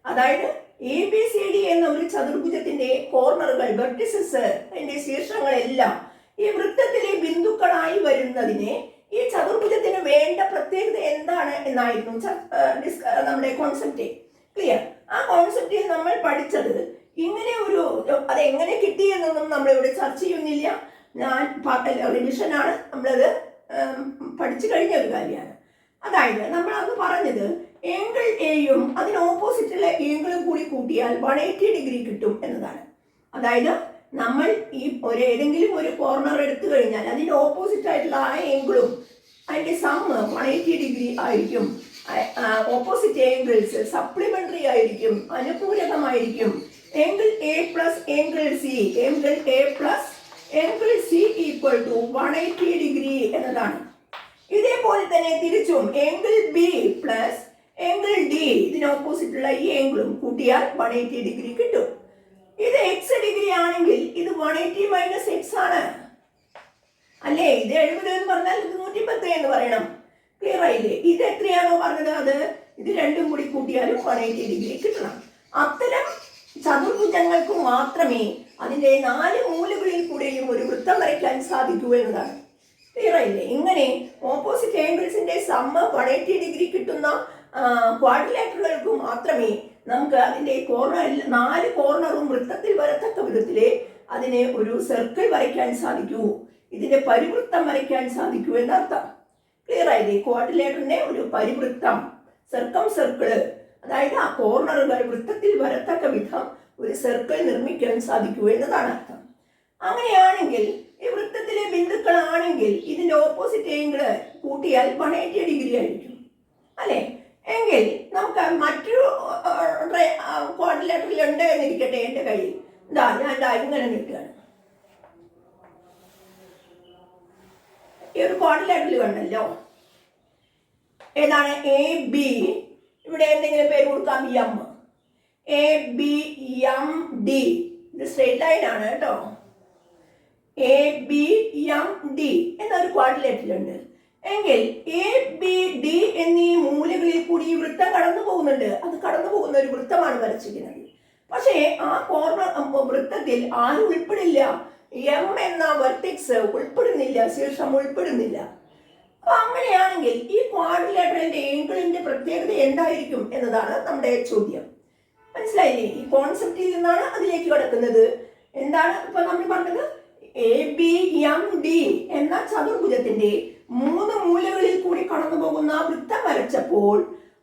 അതായത് ABCD എന്ന ഒരു ചതുർഭുജത്തിന്റെ കോർണറുകൾ, വെർട്ടിസസ്, അതിന്റെ ശീർഷങ്ങളെല്ലാം ഈ വൃത്തത്തിലെ ബിന്ദുക്കളായി വരുന്നതിനെ ഈ ചതുർഭുജത്തിന് വേണ്ട പ്രത്യേകത എന്താണ് എന്നായിരുന്നു നമ്മുടെ കോൺസെപ്റ്റ്. ക്ലിയർ? ആ കോൺസെപ്റ്റിൽ നമ്മൾ പഠിച്ചത് ഇങ്ങനെ അതെങ്ങനെ കിട്ടിയെന്നൊന്നും നമ്മളിവിടെ ചർച്ച ചെയ്യുന്നില്ല. റിവിഷനാണ്, നമ്മളത് പഠിച്ചു കഴിഞ്ഞ ഒരു കാര്യമാണ്. അതായത് നമ്മൾ അത് പറഞ്ഞത് ആംഗിൾ എയും അതിന് ഓപ്പോസിറ്റുള്ള ആംഗിളും കൂടി കൂട്ടിയാൽ 180 ഡിഗ്രി കിട്ടും എന്നതാണ്. അതായത് നമ്മൾ ഈ ഏതെങ്കിലും ഒരു കോർണർ എടുത്തു കഴിഞ്ഞാൽ അതിന്റെ ഓപ്പോസിറ്റ് ആയിട്ടുള്ള ആ ആംഗിളും അതിന്റെ സമ്മ് 180 ഡിഗ്രി ആയിരിക്കും. ഓപ്പോസിറ്റ് ആംഗിൾസ് സപ്ലിമെന്ററി ആയിരിക്കും, അനുപൂരകമായിരിക്കും. Angle A plus angle C equal to 180 ഡിഗ്രി എന്നതാണ്. ഇതേപോലെ തന്നെ തിരിച്ചും angle B plus angle D, ഇതിന് ഓപ്പോസിറ്റുള്ള ഈ ആംഗിളും കൂട്ടിയാൽ 180 ഡിഗ്രി കിട്ടും. ഇത് x ഡിഗ്രി ആണെങ്കിൽ ഇത് 180 മൈനസ് x ആണ് അല്ലേ? ഇത് 70 എന്ന് പറഞ്ഞാൽ ഇത് 110 എന്ന് പറയണം. ക്ലിയർ ആയില്ലേ? ഇത് എത്രയാണോ പറഞ്ഞത് അത് ഇത് രണ്ടും കൂടി കൂട്ടിയാലും 180 ഡിഗ്രി കിട്ടണം. അത്തരം ചതുർഭുജങ്ങൾക്ക് മാത്രമേ അതിന്റെ 4 മൂലകളിൽ കൂടെയും ഒരു വൃത്തം വരയ്ക്കാൻ സാധിക്കൂ എന്നതാണ്. ക്ലിയർ ആയില്ലേ? ഇങ്ങനെ ഓപ്പോസിറ്റ് ആംഗിൾസിന്റെ സമ്മ് 180 ഡിഗ്രി കിട്ടുന്ന ക്വാഡ്രിലാറ്ററലുകൾക്ക് മാത്രമേ നമുക്ക് അതിന്റെ 4 കോർണറും വൃത്തത്തിൽ വരത്തക്ക വിധത്തിലെ അതിനെ ഒരു സർക്കിൾ വരയ്ക്കാൻ സാധിക്കൂ, ഇതിന്റെ പരിവൃത്തം വരയ്ക്കാൻ സാധിക്കൂ എന്നർത്ഥം. ക്ലിയർ ആയില്ലേ? ക്വാഡ്രിലാറ്ററിനെ ഒരു പരിവൃത്തം, സർക്കം സർക്കിള്, അതായത് ആ കോർണറുകൾ വൃത്തത്തിൽ വരത്തക്ക വിധം ഒരു സർക്കിൾ നിർമ്മിക്കാൻ സാധിക്കൂ എന്നതാണ് അർത്ഥം. അങ്ങനെയാണെങ്കിൽ ഈ വൃത്തത്തിലെ ബിന്ദുക്കളാണെങ്കിൽ ഇതിന്റെ ഓപ്പോസിറ്റ് ആംഗിള് കൂട്ടിയാൽ 180 ഡിഗ്രി ആയിരിക്കും അല്ലെ. എങ്കിൽ നമുക്ക് മറ്റൊരു ക്വാഡ്രിലേറ്ററൽ ഉണ്ട് എന്നിരിക്കട്ടെ എൻ്റെ കയ്യിൽ. ഞാൻ ഇങ്ങനെ നിൽക്കുകയാണ്. ഈ ഒരു ക്വാഡ്രിലേറ്ററൽ കണ്ടല്ലോ, ഏതാണ് എ ബി. ഇവിടെ എന്തെങ്കിലും പേര് കൊടുക്കാം, M. A B M D. ഇത് സ്ട്രെയിറ്റ് ലൈൻ ആണ് കേട്ടോ. എ ബി എം ഡി എന്നൊരു ക്വാഡ്രിലേറ്ററൽ ഉണ്ട്. എങ്കിൽ എ ബി ഡി എന്നീ മൂലകളിൽ കൂടി ഈ വൃത്തം കടന്നു പോകുന്നുണ്ട്. അത് കടന്നു പോകുന്ന ഒരു വൃത്തമാണ് വരച്ചിരിക്കുന്നത്. പക്ഷേ ആ കോർണർ വൃത്തത്തിൽ ആരും ഉൾപ്പെടില്ല. എം എന്ന വെർട്ടിക്സ് ഉൾപ്പെടുന്നില്ല, ശീർഷം ഉൾപ്പെടുന്നില്ല. അപ്പൊ അങ്ങനെയാണെങ്കിൽ ഈ ക്വാഡ്രിലേറ്ററലിന്റെ ആംഗിളിന്റെ പ്രത്യേകത എന്തായിരിക്കും എന്നതാണ് നമ്മുടെ ചോദ്യം. മനസ്സിലായില്ലേ? ഈ കോൺസെപ്റ്റിൽ നിന്നാണ് അതിലേക്ക് കടക്കുന്നത്. എന്താണ് ഇപ്പൊ നമ്മൾ പറഞ്ഞത്? എ ബി എം ഡി എന്ന ചതുർഭുജത്തിന്റെ 3 മൂലകളിൽ കൂടി കടന്നു പോകുന്ന വൃത്തം വരച്ചപ്പോൾ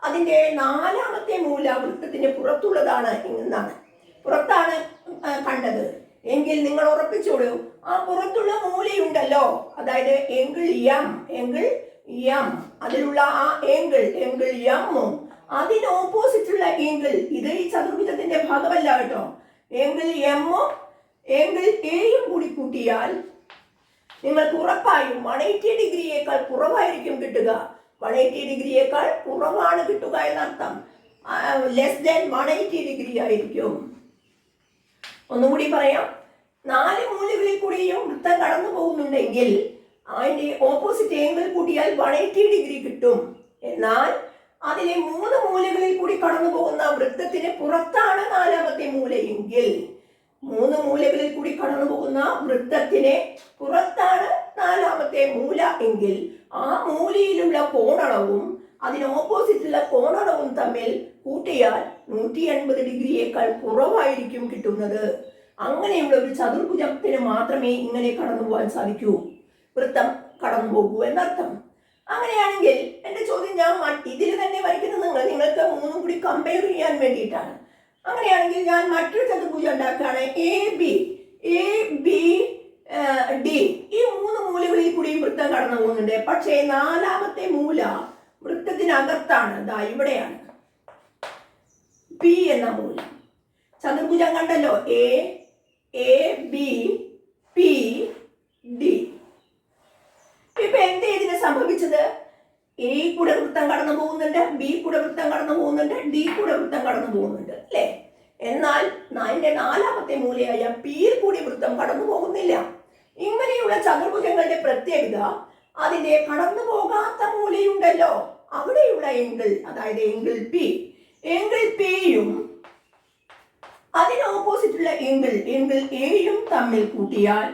അതിന്റെ 4ാമത്തെ മൂല വൃത്തത്തിന് പുറത്തുള്ളതാണ് എന്നാണ്, പുറത്താണ് കണ്ടത്. എങ്കിൽ നിങ്ങൾ ഉറപ്പിച്ചോളൂ, ആ പുറത്തുള്ള മൂലയുണ്ടല്ലോ, അതായത് എങ്കിൾ എം, അതിലുള്ള ആ എങ്കിൾ എമ്മും അതിന് ഓപ്പോസിറ്റുള്ള എങ്കിൾ, ഇത് ഈ ചതുർഭുജത്തിന്റെ ഭാഗമല്ല കേട്ടോ, എങ്കിൾ എമ്മും എങ്കിൾ എയും കൂടി കൂട്ടിയാൽ നിങ്ങൾക്ക് ഉറപ്പായും 180 ഡിഗ്രിയേക്കാൾ കുറവായിരിക്കും കിട്ടുക. 180 ഡിഗ്രിയേക്കാൾ കുറവാണ് കിട്ടുക എന്നർത്ഥം. ലെസ് ദാൻ 180 ഡിഗ്രി ആയിരിക്കും. ഒന്നുകൂടി പറയാം, 4 മൂലകളിൽ കൂടിയും വൃത്തം കടന്നു പോകുന്നുണ്ടെങ്കിൽ അതിന്റെ ഓപ്പോസിറ്റ് ആംഗിൾ കൂട്ടിയാൽ 180 ഡിഗ്രി കിട്ടും. എന്നാൽ അതിലെ 3 മൂലകളിൽ കൂടി കടന്നു പോകുന്ന വൃത്തത്തിന് പുറത്താണ് 4ാമത്തെ മൂലയെങ്കിൽ, 3 മൂലകളിൽ കൂടി കടന്നു പോകുന്ന വൃത്തത്തിന് പുറത്താണ് 4ാമത്തെ മൂല എങ്കിൽ ആ മൂലയിലുള്ള കോണളവും അതിന് ഓപ്പോസിറ്റുള്ള കോണളവും തമ്മിൽ കൂട്ടിയാൽ 180 ഡിഗ്രിയേക്കാൾ കുറവായിരിക്കും കിട്ടുന്നത്. അങ്ങനെയുള്ള ഒരു ചതുർഭുജത്തിന് മാത്രമേ ഇങ്ങനെ കടന്നു പോകാൻ സാധിക്കൂ, വൃത്തം കടന്നു പോകൂ എന്നർത്ഥം. അങ്ങനെയാണെങ്കിൽ എൻ്റെ ചോദ്യം ഞാൻ ഇതിൽ തന്നെ വരയ്ക്കുന്നത് നിങ്ങൾക്ക് 3 കൂടി കമ്പയർ ചെയ്യാൻ വേണ്ടിയിട്ടാണ്. അങ്ങനെയാണെങ്കിൽ ഞാൻ മറ്റൊരു ചതുർഭുജം ഉണ്ടാക്കുകയാണ്. A B D. ഈ 3 മൂലകളിൽ കൂടിയും വൃത്തം കടന്നു പോകുന്നുണ്ട്. പക്ഷേ 4ാമത്തെ മൂല വൃത്തത്തിനകത്താണ്, ഇവിടെയാണ് പി എന്ന മൂല. ചതുർഭുജം കണ്ടല്ലോ, എ ബി പി ഡി. ഇപ്പൊ എന്തേ ഇതിന് സംഭവിച്ചത്? എ കൂടെ വൃത്തം കടന്നു പോകുന്നുണ്ട്, ബി കൂടെ വൃത്തം കടന്നു പോകുന്നുണ്ട്, ഡി കൂടെ വൃത്തം കടന്നു പോകുന്നുണ്ട് അല്ലേ. എന്നാൽ അതിന്റെ 4ാമത്തെ മൂലയായ പിയിൽ കൂടി വൃത്തം കടന്നു പോകുന്നില്ല. ഇങ്ങനെയുള്ള ചതുർഭുജങ്ങളുടെ പ്രത്യേകത അതിന്റെ കടന്നു പോകാത്ത മൂലയുണ്ടല്ലോ, അവിടെയുള്ള എങ്കിൾ, അതായത് എങ്കിൾ പിയും അതിന് ഓപ്പോസിറ്റുള്ള എങ്കിൾ എയും തമ്മിൽ കൂട്ടിയാൽ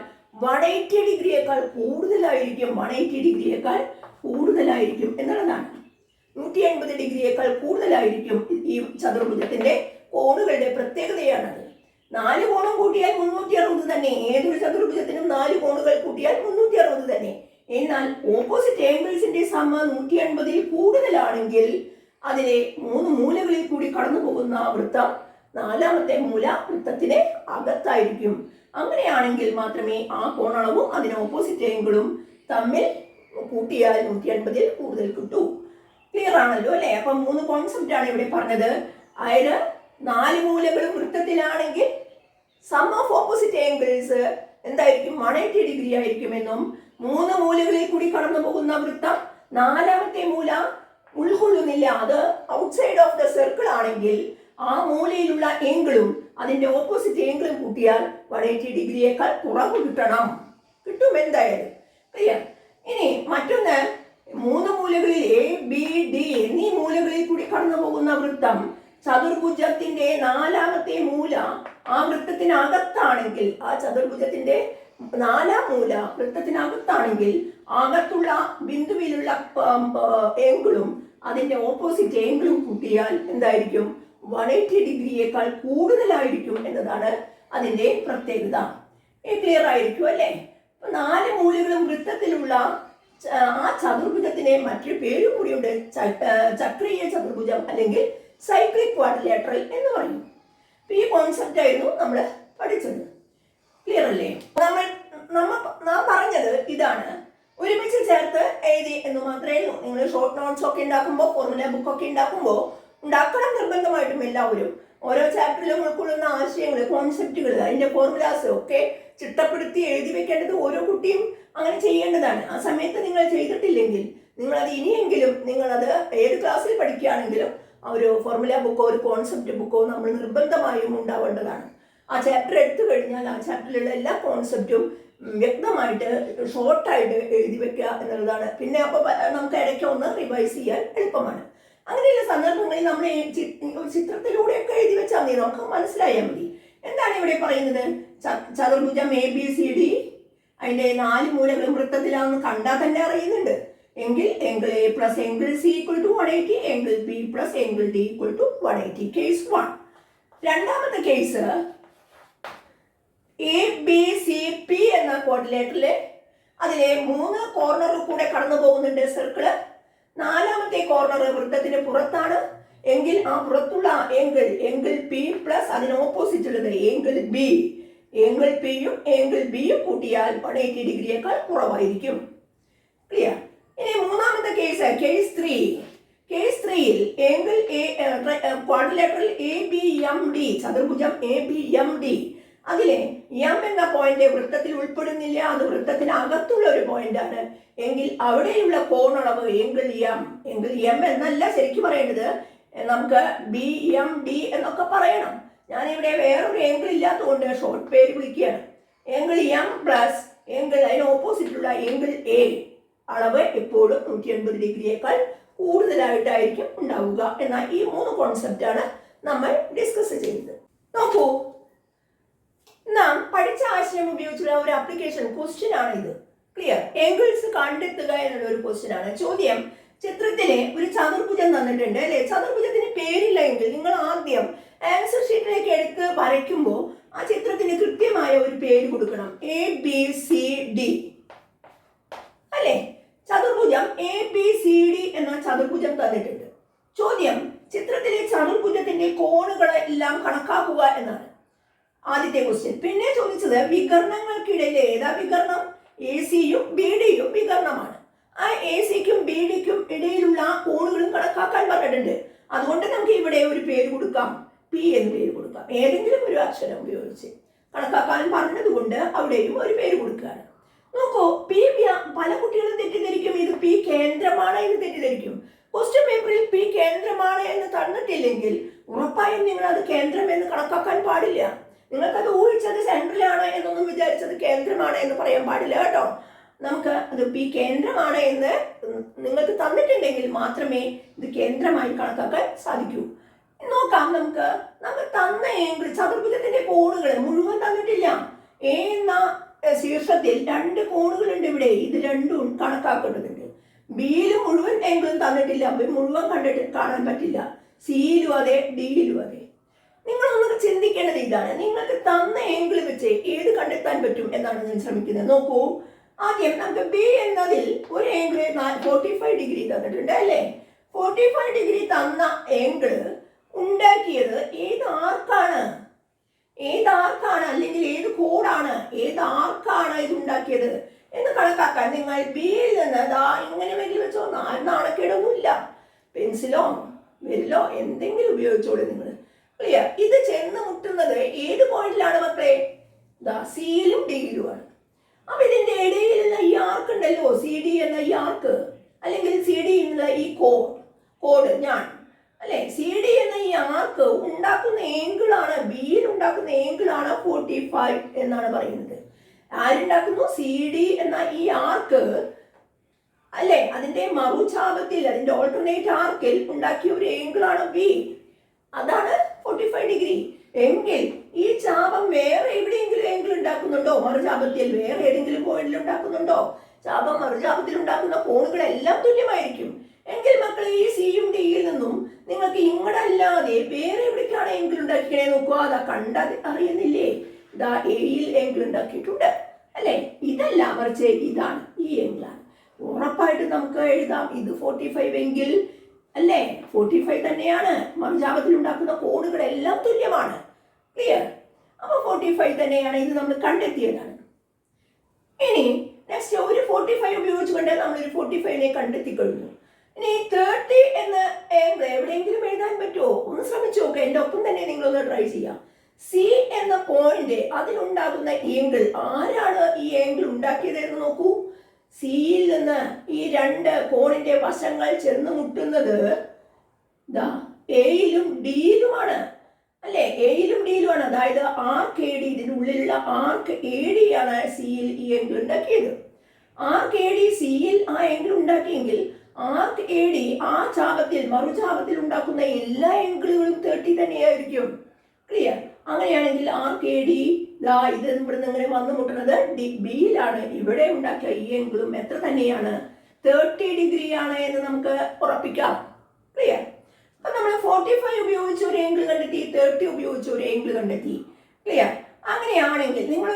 180 ഡിഗ്രിയേക്കാൾ കൂടുതലായിരിക്കും. 180 ഡിഗ്രിയേക്കാൾ കൂടുതലായിരിക്കും എന്നുള്ളതാണ്. 180 ഡിഗ്രിയേക്കാൾ കൂടുതലായിരിക്കും ഈ ചതുർഭുജത്തിന്റെ കോണുകളുടെ പ്രത്യേകതയാണത്. 4 കോണും കൂട്ടിയാൽ 360 തന്നെ. ഏതൊരു ചതുർഭുജത്തിനും 4 കോണുകൾ കൂട്ടിയാൽ 360 തന്നെ. എന്നാൽ ഓപ്പോസിറ്റ് ആംഗിൾസിന്റെ സമ 180 കൂടുതലാണെങ്കിൽ അതിലെ 3 മൂലകളിൽ കൂടി കടന്നു പോകുന്ന വൃത്തം 4ാമത്തെ മൂല വൃത്തത്തിന് അകത്തായിരിക്കും. അങ്ങനെയാണെങ്കിൽ മാത്രമേ ആ കോണളവും അതിന് ഓപ്പോസിറ്റ് ആംഗിളും തമ്മിൽ കൂട്ടിയാൽ 180 കൂടുതൽ കിട്ടൂ. ക്ലിയർ ആണല്ലോ അല്ലെ? അപ്പൊ 3 കോൺസെപ്റ്റ് ആണ് ഇവിടെ പറഞ്ഞത്. അതായത് 4 മൂലകളും വൃത്തത്തിലാണെങ്കിൽ സം ഓഫ് ഓപ്പോസിറ്റ് ആംഗിൾസ് എന്തായിരിക്കും? 180 ഡിഗ്രി ആയിരിക്കുമെന്നും 3 മൂലകളിൽ കൂടി കടന്നു പോകുന്ന വൃത്തം 4ാമത്തെ മൂല ഉൾക്കൊള്ളുന്നില്ല, അത് ഔട്ട്സൈഡ് ഓഫ് ദ സർക്കിൾ ആണെങ്കിൽ ആ മൂലയിലുള്ള ആംഗിളും അതിന്റെ ഓപ്പോസിറ്റ് ആംഗിളും കൂട്ടിയാൽ 180 ഡിഗ്രിയേക്കാൾ കുറവ് കിട്ടും എന്തായാലും. ക്ലിയർ? ഇനി മറ്റൊന്ന്, 3 മൂലകളിൽ എ ബി ഡി എന്നീ മൂലകളിൽ കൂടി കടന്നു പോകുന്ന വൃത്തം ചതുർഭുജത്തിന്റെ 4ാമത്തെ മൂല ആ വൃത്തത്തിനകത്താണെങ്കിൽ, ആ ചതുർഭുജത്തിന്റെ 4ാം മൂല വൃത്തത്തിനകത്താണെങ്കിൽ അകത്തുള്ള ബിന്ദുവിലുള്ള ആംഗിളും അതിന്റെ ഓപ്പോസിറ്റ് ആംഗിളും കൂട്ടിയാൽ എന്തായിരിക്കും? 180 ഡിഗ്രിയേക്കാൾ കൂടുതലായിരിക്കും എന്നതാണ് അതിന്റെ പ്രത്യേകത. ക്ലിയർ ആയിരിക്കും അല്ലേ? 4 മൂലകളും വൃത്തത്തിലുള്ള ആ ചതുർഭുജത്തിന് മറ്റൊരു പേര് കൂടിയുണ്ട്, ചക്രീയ ചതുർഭുജം അല്ലെങ്കിൽ സൈക്ലിക് ക്വാഡ്രിലേറ്ററൽ എന്ന് പറയും. ഈ കോൺസെപ്റ്റ് ആയിരുന്നു നമ്മൾ പഠിച്ചത്. ക്ലിയർ അല്ലേ? നാം പറഞ്ഞത് ഇതാണ്, ഒരുമിച്ച് ചേർത്ത് എഴുതി എന്ന് മാത്രമേ ഉള്ളൂ. നിങ്ങൾ ഷോർട്ട് നോട്ട്സ് ഒക്കെ ഉണ്ടാക്കുമ്പോൾ, ഫോർമുല ബുക്ക് ഒക്കെ ഉണ്ടാക്കുമ്പോൾ ഉണ്ടാക്കണം നിർബന്ധമായിട്ടും എല്ലാവരും. ഓരോ ചാപ്റ്ററിലും ഉൾക്കൊള്ളുന്ന ആശയങ്ങൾ, കോൺസെപ്റ്റുകൾ, അതിന്റെ ഫോർമുലാസ് ഒക്കെ ചിട്ടപ്പെടുത്തി എഴുതി വെക്കേണ്ടത് ഓരോ കുട്ടിയും അങ്ങനെ ചെയ്യേണ്ടതാണ്. ആ സമയത്ത് നിങ്ങൾ ചെയ്തിട്ടില്ലെങ്കിൽ നിങ്ങളത് ഇനിയെങ്കിലും നിങ്ങളത് ഏത് ക്ലാസ്സിൽ പഠിക്കുകയാണെങ്കിലും ഒരു ഫോർമുല ബുക്കോ ഒരു കോൺസെപ്റ്റ് ബുക്കോ നമ്മൾ നിർബന്ധമായും ഉണ്ടാവേണ്ടതാണ്. ആ ചാപ്റ്റർ എടുത്തു കഴിഞ്ഞാൽ ആ ചാപ്റ്ററിലുള്ള എല്ലാ കോൺസെപ്റ്റും വ്യക്തമായിട്ട് ഷോർട്ടായിട്ട് എഴുതി വെക്കുക എന്നുള്ളതാണ്. പിന്നെ അപ്പോൾ നമുക്ക് ഇടയ്ക്ക് ഒന്ന് റിവൈസ് ചെയ്യാൻ എളുപ്പമാണ്. അങ്ങനെയുള്ള സന്ദർഭങ്ങളിൽ നമ്മൾ ചിത്രത്തിലൂടെയൊക്കെ എഴുതി വെച്ചാൽ മതി, നമുക്ക് മനസ്സിലായാൽ മതി. എന്താണ് ഇവിടെ പറയുന്നത്? ചതുർഭുജം ABCD അതിന്റെ 4 മൂലകളും വൃത്തത്തിലാണെന്ന് കണ്ടാൽ തന്നെ അറിയുന്നുണ്ട്. എങ്കിൽ angle A plus angle C equal to 180, angle B plus angle D equal to 180. Case 1. രണ്ടാമത്തെ കേസ് ABCP എന്ന ക്വാഡ്രിലേറ്ററിലെ അതിലെ 3 കോർണർ കൂടെ കടന്നു പോകുന്നുണ്ട് സർക്കിള്. 4ാമത്തെ കോർണർ വൃത്തത്തിന് പുറത്താണ്. എങ്കിൽ ആ പുറത്തുള്ള എങ്കിൾ P പ്ലസ് അതിന് ഓപ്പോസിറ്റ് ഉള്ളത് എങ്കിൾ B. എങ്കിൾ Pയും എങ്കിൾ Bയും കൂട്ടിയാൽ 180 ഡിഗ്രിയേക്കാൾ കുറവായിരിക്കും. ക്ലിയർ? ഇനി മൂന്നാമത്തെ കേസ് കേസ് 3. കേസ് 3യിൽ എങ്കിൾ ക്വാഡ്രിലേറ്ററൽ ABMD ചതുർഭുജം ABMD അതിലെ M എന്ന പോയിന്റ് വൃത്തത്തിൽ ഉൾപ്പെടുന്നില്ല, അത് വൃത്തത്തിനകത്തുള്ള ഒരു പോയിന്റ് ആണ്. എങ്കിൽ അവിടെയുള്ള കോണളവ് എങ്കിൾ M എന്നല്ല ശരിക്കും പറയേണ്ടത്, നമുക്ക് BMD എന്നൊക്കെ പറയണം. ഞാനിവിടെ വേറൊരു എങ്കിൾ ഇല്ലാത്തതുകൊണ്ട് ഷോർട്ട് പേര് വിളിക്കുകയാണ്. എങ്കിൾ M പ്ലസ് എങ്കിൾ അതിന് ഓപ്പോസിറ്റുള്ള എങ്കിൾ A അളവ് എപ്പോഴും 180 ഡിഗ്രിയേക്കാൾ കൂടുതലായിട്ടായിരിക്കും ഉണ്ടാവുക എന്ന ഈ 3 കോൺസെപ്റ്റാണ് നമ്മൾ ഡിസ്കസ് ചെയ്തത്. നോക്കൂ, നാം പഠിച്ച ആശയം ഉപയോഗിച്ചുള്ള ഒരു ആപ്ലിക്കേഷൻ ക്വസ്റ്റ്യൻ ആണ് ഇത്. ക്ലിയർ? എങ്കിൾസ് കണ്ടെത്തുക എന്നുള്ള ഒരു ക്വസ്റ്റ്യൻ ആണ്. ചോദ്യം, ചിത്രത്തിലെ ഒരു ചതുർഭുജം തന്നിട്ടുണ്ട് അല്ലെ, ചതുർഭുജത്തിന് പേരില്ല എങ്കിൽ നിങ്ങൾ ആദ്യം ആൻസർ ഷീറ്റിലേക്ക് എടുത്ത് വരയ്ക്കുമ്പോൾ ആ ചിത്രത്തിന് കൃത്യമായ ഒരു പേര് കൊടുക്കണം. ABCD അല്ലെ, ചതുർഭുജം ABCD എന്ന ചതുർഭുജം തന്നിട്ടുണ്ട്. ചോദ്യം, ചിത്രത്തിലെ ചതുർഭുജത്തിന്റെ കോണുകളെല്ലാം കണക്കാക്കുക എന്നാണ് ആദ്യത്തെ ക്വസ്റ്റ്യൻ. പിന്നെ ചോദിച്ചത് വികർണങ്ങൾക്കിടയിൽ ഏതാ വികർണം? AC-യും BD-യും വികർണമാണ്. ആ AC-ക്കും BD-ക്കും ഇടയിലുള്ള കോണുകളും കണക്കാക്കാൻ പറഞ്ഞിട്ടുണ്ട്. അതുകൊണ്ട് നമുക്ക് ഇവിടെ ഒരു പേര് കൊടുക്കാം, P എന്ന് പേര് കൊടുക്കാം. ഏതെങ്കിലും ഒരു അക്ഷരം ഉപയോഗിച്ച് കണക്കാക്കാൻ പറഞ്ഞത് കൊണ്ട് അവിടെയും ഒരു പേര് കൊടുക്കുകയാണ്. നോക്കൂ, P പല കുട്ടികളും തെറ്റിദ്ധരിക്കും, ഇത് P കേന്ദ്രമാണ് എന്ന് തെറ്റിദ്ധരിക്കും. ക്വസ്റ്റ്യൻ പേപ്പറിൽ P കേന്ദ്രമാണ് എന്ന് തന്നിട്ടില്ലെങ്കിൽ ഉറപ്പായും നിങ്ങൾ അത് കേന്ദ്രം എന്ന് കണക്കാക്കാൻ പാടില്ല. നിങ്ങൾക്കത് ഊഹിച്ചത് സെൻട്രലാണ് എന്നൊന്നും വിചാരിച്ചത് കേന്ദ്രമാണ് എന്ന് പറയാൻ പാടില്ല കേട്ടോ. നമുക്ക് അത് P കേന്ദ്രമാണ് എന്ന് നിങ്ങൾക്ക് തന്നിട്ടുണ്ടെങ്കിൽ മാത്രമേ ഇത് കേന്ദ്രമായി കണക്കാക്കാൻ സാധിക്കൂ. നോക്കാം, നമുക്ക് തന്ന എങ്കിൾ ചതുർഭുജത്തിന്റെ കോണുകൾ മുഴുവൻ തന്നിട്ടില്ല. A എന്ന ശീർഷത്തിൽ 2 കോണുകളുണ്ട് ഇവിടെ, ഇത് രണ്ടും കണക്കാക്കേണ്ടതുണ്ട്. Bയിലും മുഴുവൻ എങ്കിലും തന്നിട്ടില്ല, മുഴുവൻ കാണാൻ പറ്റില്ല. Cയിലും അതെ, Dയിലും അതെ. നിങ്ങളൊന്ന് ചിന്തിക്കേണ്ടത് ഇതാണ്, നിങ്ങൾക്ക് തന്ന എങ്കിൾ വെച്ച് ഏത് കണ്ടെത്താൻ പറ്റും എന്നാണ് ഞാൻ ശ്രമിക്കുന്നത്. നോക്കൂ, ആദ്യം നമുക്ക് B എന്നതിൽ ഒരു എങ്കിൾ 45 ഡിഗ്രി തന്നിട്ടുണ്ട് അല്ലേ. 45 ഡിഗ്രി തന്ന എങ്കിൾ ഉണ്ടാക്കിയത് ഏത് ആർക്കാണ് അല്ലെങ്കിൽ ഏത് കോഡാണ്, ഏത് ആർക്കാണ് ഇത് ഉണ്ടാക്കിയത് എന്ന് കണക്കാക്കാൻ നിങ്ങൾ Bയിൽ നിന്ന് ഇങ്ങനെ വലിയ വെച്ചോ, നാണക്കേടൊന്നുമില്ല, പെൻസിലോ വിരലോ എന്തെങ്കിലും ഉപയോഗിച്ചോളൂ നിങ്ങൾ. ക്ലിയർ? ഇത് ചെന്ന് മുട്ടുന്നത് ഏത് പോയിന്റിലാണ് മക്കളെ? Cയിലും Dയിലുമാണ്. അപ്പൊ ഇതിന്റെ ഇടയിലുള്ള ഈ ആർക്ക് ഉണ്ടല്ലോ, CD എന്ന ഈ ആർക്ക് അല്ലെങ്കിൽ CD എന്നുള്ള ഈ കോഡ് ഞാൻ അല്ലെ, CD എന്ന ഈ ആർക്ക് ഉണ്ടാക്കുന്ന ഏങ്കിളാണ്, Bയിൽ ഉണ്ടാക്കുന്ന ഏങ്കിളാണ് 45 എന്നാണ് പറയുന്നത്. ആരുണ്ടാക്കുന്നു? CD എന്ന ഈ ആർക്ക് അല്ലെ, അതിന്റെ മറുചാപത്തിൽ അതിന്റെ ഓൾട്ടർനേറ്റ് ആർക്കിൽ ഉണ്ടാക്കിയ ഒരു ഏങ്കിളാണ് B. അതാണ് 45 ഡിഗ്രി. എങ്കിൽ ഈ ചാപം വേറെ എവിടെയെങ്കിലും ഏങ്കിൾ ഉണ്ടാക്കുന്നുണ്ടോ? മറുചാപത്തിൽ വേറെ ഏതെങ്കിലും പോയിന്റിൽ ഉണ്ടാക്കുന്നുണ്ടോ? ചാപം മറുചാപത്തിൽ ഉണ്ടാക്കുന്ന കോണുകളെല്ലാം തുല്യമായിരിക്കും. എങ്കിൽ മക്കൾ ഈ സിയും ഡിയിൽ നിന്നും നിങ്ങൾക്ക് ഇങ്ങടല്ലാതെ വേറെ എവിടേക്കാണ് ഏങ്കിൾ ഉണ്ടാക്കിക്കണേ നോക്കുക. അതാ കണ്ടാൽ അറിയുന്നില്ലേ, എയിൽ ഏങ്കിൾ ഉണ്ടാക്കിയിട്ടുണ്ട് അല്ലെ. ഇതല്ല, മറിച്ച് ഇതാണ്, ഈ ഏങ്കിളാണ്. ഉറപ്പായിട്ട് നമുക്ക് എഴുതാം ഇത് 45 എങ്കിൽ അല്ലേ 45 തന്നെയാണ്. മറുജാപത്തിൽ ഉണ്ടാക്കുന്ന കോണുകളെല്ലാം തുല്യമാണ്. ക്ലിയർ? അപ്പോൾ 45 തന്നെയാണ്. ഇത് നമ്മൾ കണ്ടെത്തിയതാണ്. ഇനി നെക്സ്റ്റ് ഒരു 45 ഉപയോഗിച്ചുകൊണ്ട് നമ്മളൊരു 45നെ കണ്ടെത്തി കഴിഞ്ഞു. ഇനി 30 എന്ന ആംഗിൾ എവിടെയെങ്കിലും എഴുതാൻ പറ്റുമോ? ഒന്ന് ശ്രമിച്ചു നോക്കുക. എൻ്റെ ഒപ്പം തന്നെ നിങ്ങളൊന്ന് ട്രൈ ചെയ്യാം. സി എന്ന പോയിന്റ് അതിലുണ്ടാകുന്ന ആംഗിൾ, ആരാണ് ഈ ആംഗിൾ ഉണ്ടാക്കിയത് എന്ന് നോക്കൂ. സിയിൽ നിന്ന് ഈ രണ്ട് കോണിന്റെ വശങ്ങൾ ചെന്ന് മുട്ടുന്നത് എയിലും ഡിയിലുമാണ് അല്ലെ? എയിലും ഡിയിലുമാണ്. അതായത് ആർക്ക് എ ഡി, ഇതിനുള്ളിലുള്ള ആർക്ക് എ ഡി ആണ് സിയിൽ ഈ ആംഗിൾ ഉണ്ടാക്കിയത്. ആർക്ക് എ ഡി സിയിൽ ആ ആംഗിൾ ഉണ്ടാക്കിയെങ്കിൽ ആർക്ക് എ ഡി ആ ചാപത്തിൽ മറുചാപത്തിൽ ഉണ്ടാക്കുന്ന എല്ലാ ആംഗിളുകളും 30 തന്നെയായിരിക്കും. ക്ലിയർ? അങ്ങനെയാണെങ്കിൽ ആർക്ക് എ ഡി ഇത് ഇവിടുന്ന് ഇങ്ങനെ വന്നു മുട്ടുന്നത് ബിയിലാണ്. ഇവിടെ ഉണ്ടാക്കിയ ഈ ആംഗിളും എത്ര തന്നെയാണ്? 30 ഡിഗ്രി ആണ് എന്ന് നമുക്ക് ഉറപ്പിക്കാം. ക്ലിയർ? അപ്പൊ നമ്മൾ 45 ഉപയോഗിച്ച് ഒരു ആംഗിൾ കണ്ടെത്തി, 30 ഉപയോഗിച്ച് ഒരു ആംഗിൾ കണ്ടെത്തി. ക്ലിയർ? അങ്ങനെയാണെങ്കിൽ നിങ്ങൾ